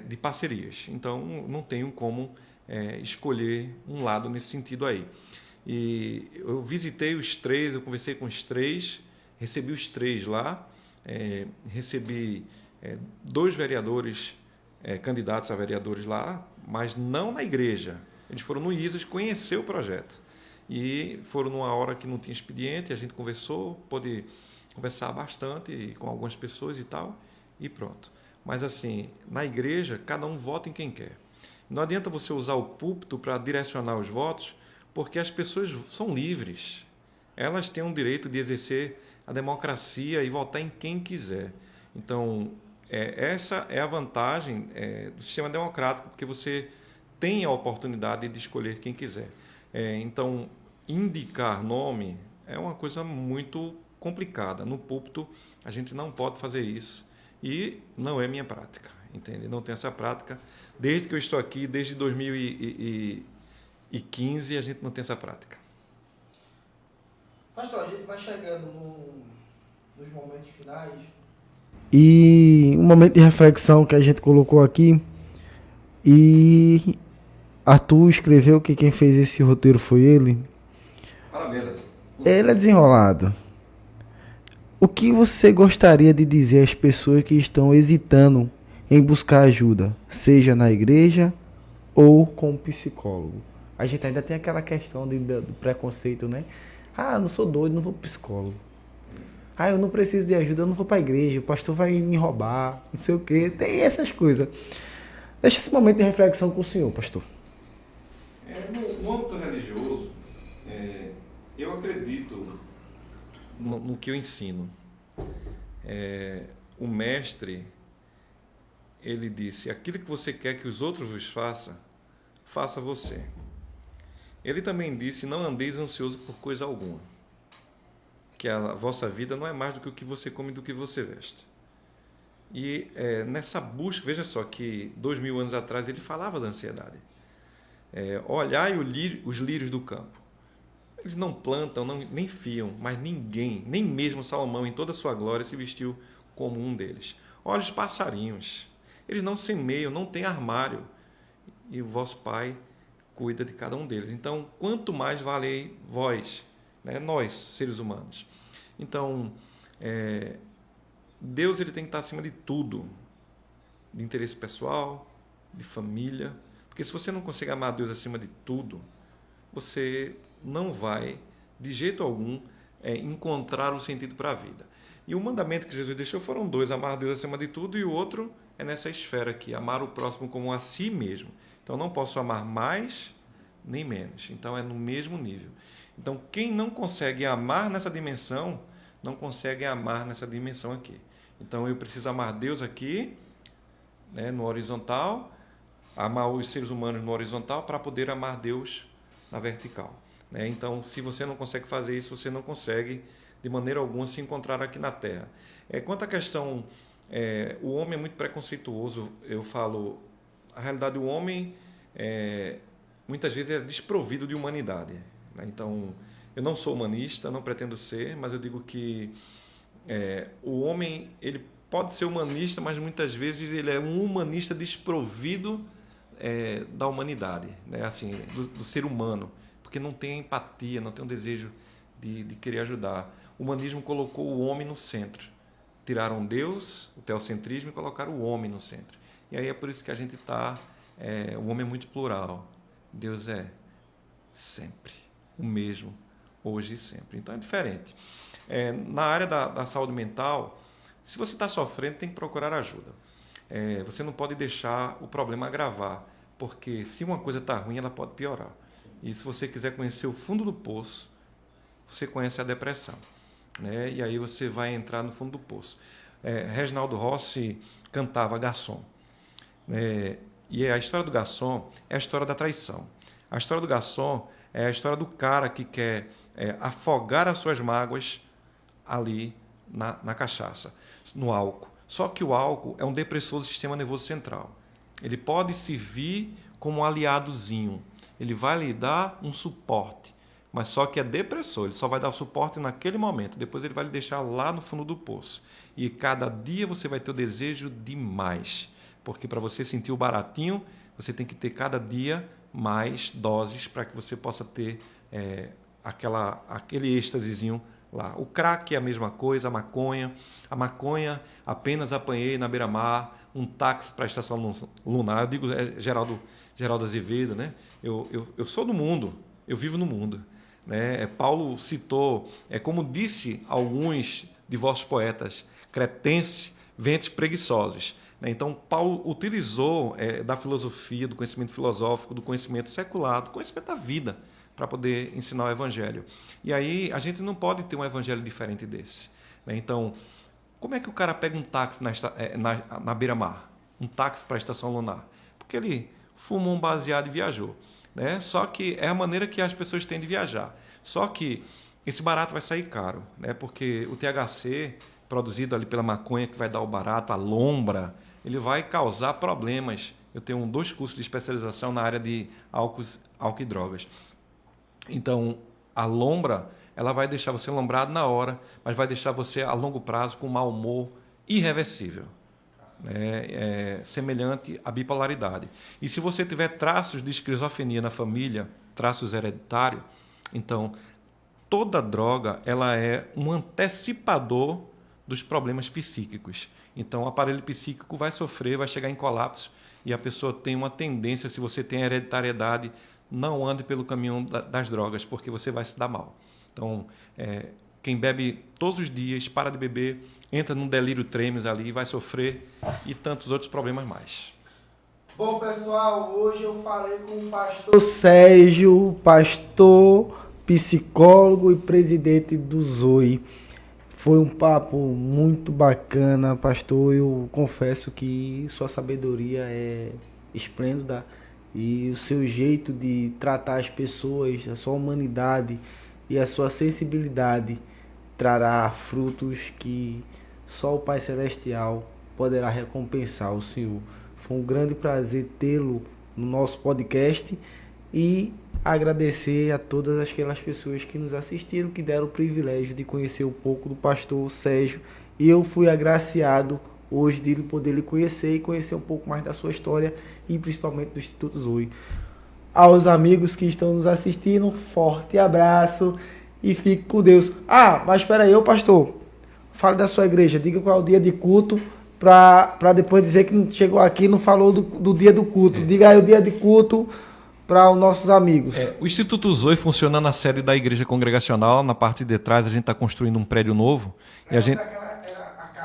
de parcerias. Então, não tenho como escolher um lado nesse sentido aí. E eu visitei os 3, eu conversei com os 3, recebi os 3 lá, recebi 2 vereadores candidatos a vereadores lá, mas não na igreja. Eles foram no ISES conhecer o projeto. E foram numa hora que não tinha expediente, a gente conversou, pôde conversar bastante com algumas pessoas e tal, e pronto. Mas, assim, na igreja, cada um vota em quem quer. Não adianta você usar o púlpito para direcionar os votos, porque as pessoas são livres. Elas têm o direito de exercer a democracia e votar em quem quiser. Então, essa é a vantagem do sistema democrático, porque você tem a oportunidade de escolher quem quiser. Então, indicar nome é uma coisa muito complicada. No púlpito, a gente não pode fazer isso. E não é minha prática, entende? Não tenho essa prática. Desde que eu estou aqui, desde 2015, a gente não tem essa prática. Pastor, a gente vai chegando nos momentos finais. E um momento de reflexão que a gente colocou aqui. E Arthur escreveu que quem fez esse roteiro foi ele. Parabéns, Arthur. Ele é desenrolado. O que você gostaria de dizer às pessoas que estão hesitando em buscar ajuda, seja na igreja ou com um psicólogo? A gente ainda tem aquela questão do preconceito, né? Ah, eu não sou doido, não vou pro psicólogo. Ah, eu não preciso de ajuda, eu não vou pra igreja, o pastor vai me roubar, não sei o quê. Tem essas coisas. Deixa esse momento de reflexão com o senhor, pastor. No âmbito religioso, eu acredito no que eu ensino. O mestre, ele disse, aquilo que você quer que os outros vos façam, faça você. Ele também disse, não andeis ansioso por coisa alguma, que a vossa vida não é mais do que o que você come e do que você veste. E nessa busca, veja só que 2000 anos atrás ele falava da ansiedade. Olhai os lírios do campo. Eles não plantam, nem fiam, mas ninguém, nem mesmo Salomão, em toda a sua glória, se vestiu como um deles. Olha os passarinhos. Eles não semeiam, não têm armário. E o vosso Pai cuida de cada um deles. Então, quanto mais valei vós, né, nós, seres humanos. Então, Deus ele tem que estar acima de tudo. De interesse pessoal, de família. Porque se você não consegue amar Deus acima de tudo, você não vai, de jeito algum, encontrar o sentido para a vida. E o mandamento que Jesus deixou foram dois, amar Deus acima de tudo, e o outro é nessa esfera aqui, amar o próximo como a si mesmo. Então, não posso amar mais nem menos. Então, é no mesmo nível. Então, quem não consegue amar nessa dimensão, não consegue amar nessa dimensão aqui. Então, eu preciso amar Deus aqui, né, no horizontal, amar os seres humanos no horizontal, para poder amar Deus na vertical. Então, se você não consegue fazer isso, você não consegue, de maneira alguma, se encontrar aqui na Terra. Quanto à questão, o homem é muito preconceituoso, eu falo, a realidade do homem, muitas vezes, é desprovido de humanidade. Então, eu não sou humanista, não pretendo ser, mas eu digo que o homem, ele pode ser humanista, mas muitas vezes ele é um humanista desprovido da humanidade, né? Assim, do ser humano. Porque não tem empatia, não tem um desejo de querer ajudar. O humanismo colocou o homem no centro. Tiraram Deus, o teocentrismo, e colocaram o homem no centro. E aí é por isso que a gente está... o homem é muito plural. Deus é sempre o mesmo, hoje e sempre. Então é diferente. Na área da saúde mental, se você está sofrendo, tem que procurar ajuda. Você não pode deixar o problema agravar, porque se uma coisa está ruim, ela pode piorar. E se você quiser conhecer o fundo do poço, você conhece a depressão, né? E aí você vai entrar no fundo do poço. Reginaldo Rossi cantava Garçom. E a história do garçom é a história da traição. A história do garçom é a história do cara que quer afogar as suas mágoas ali na cachaça, no álcool. Só que o álcool é um depressor do sistema nervoso central. Ele pode servir como um aliadozinho. Ele vai lhe dar um suporte, mas só que é depressor, ele só vai dar suporte naquele momento, depois ele vai lhe deixar lá no fundo do poço. E cada dia você vai ter o desejo de mais, porque para você sentir o baratinho, você tem que ter cada dia mais doses para que você possa ter aquele êxtasezinho lá. O crack é a mesma coisa, a maconha apenas apanhei na beira-mar, um táxi para a estação lunar, eu digo Geraldo Azevedo, né? Eu sou do mundo, eu vivo no mundo, né? Paulo citou, como disse alguns de vossos poetas, cretenses, ventos preguiçosos. Né? Então, Paulo utilizou da filosofia, do conhecimento filosófico, do conhecimento secular, do conhecimento da vida, para poder ensinar o evangelho. E aí, a gente não pode ter um evangelho diferente desse. Né? Então, como é que o cara pega um táxi na beira-mar? Um táxi para a estação lunar? Porque ele fumou um baseado e viajou. Né? Só que é a maneira que as pessoas têm de viajar. Só que esse barato vai sair caro, né? Porque o THC, produzido ali pela maconha, que vai dar o barato, a lombra, ele vai causar problemas. Eu tenho 2 cursos de especialização na área de álcool e drogas. Então, a lombra, ela vai deixar você lombrado na hora, mas vai deixar você a longo prazo com mau humor irreversível. Semelhante à bipolaridade. E se você tiver traços de esquizofrenia na família, traços hereditários, então toda droga ela é um antecipador dos problemas psíquicos. Então o aparelho psíquico vai sofrer, vai chegar em colapso e a pessoa tem uma tendência, se você tem hereditariedade, não ande pelo caminho das drogas, porque você vai se dar mal. Então, quem bebe todos os dias, para de beber, entra num delírio tremens ali, vai sofrer e tantos outros problemas mais. Bom, pessoal, hoje eu falei com o pastor Sérgio, pastor, psicólogo e presidente do Zoe. Foi um papo muito bacana, pastor. Eu confesso que sua sabedoria é esplêndida e o seu jeito de tratar as pessoas, a sua humanidade e a sua sensibilidade trará frutos que só o Pai Celestial poderá recompensar o Senhor. Foi um grande prazer tê-lo no nosso podcast e agradecer a todas aquelas pessoas que nos assistiram, que deram o privilégio de conhecer um pouco do pastor Sérgio. E eu fui agraciado hoje de poder lhe conhecer e conhecer um pouco mais da sua história e principalmente do Instituto Zoe. Aos amigos que estão nos assistindo, um forte abraço e fique com Deus. Mas espera aí, pastor, fale da sua igreja, diga qual é o dia de culto, para depois dizer que não chegou aqui e não falou do dia do culto. Diga aí o dia de culto para os nossos amigos. O Instituto Zoe funciona na sede da Igreja Congregacional, na parte de trás a gente está construindo um prédio novo. E a gente...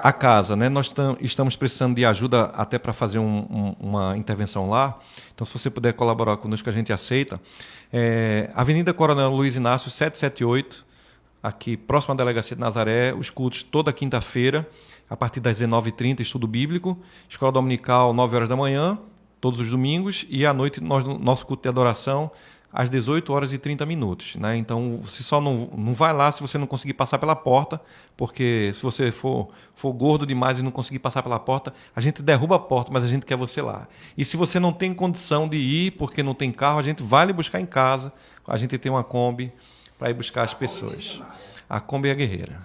A casa, né? Nós estamos precisando de ajuda até para fazer uma intervenção lá. Então, se você puder colaborar conosco, a gente aceita. Avenida Coronel Luiz Inácio, 778, aqui próximo à Delegacia de Nazaré. Os cultos toda quinta-feira, a partir das 19h30, estudo bíblico. Escola dominical, 9 horas da manhã, todos os domingos. E à noite, nosso culto de adoração, às 18h30, né? Então, você só não vai lá se você não conseguir passar pela porta, porque se você for gordo demais e não conseguir passar pela porta, a gente derruba a porta, mas a gente quer você lá. E se você não tem condição de ir, porque não tem carro, a gente vai lhe buscar em casa. A gente tem uma Kombi para ir buscar as pessoas. A Kombi é a guerreira.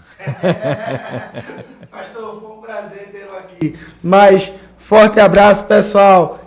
Pastor, foi um prazer tê-lo aqui. Mas, forte abraço, pessoal.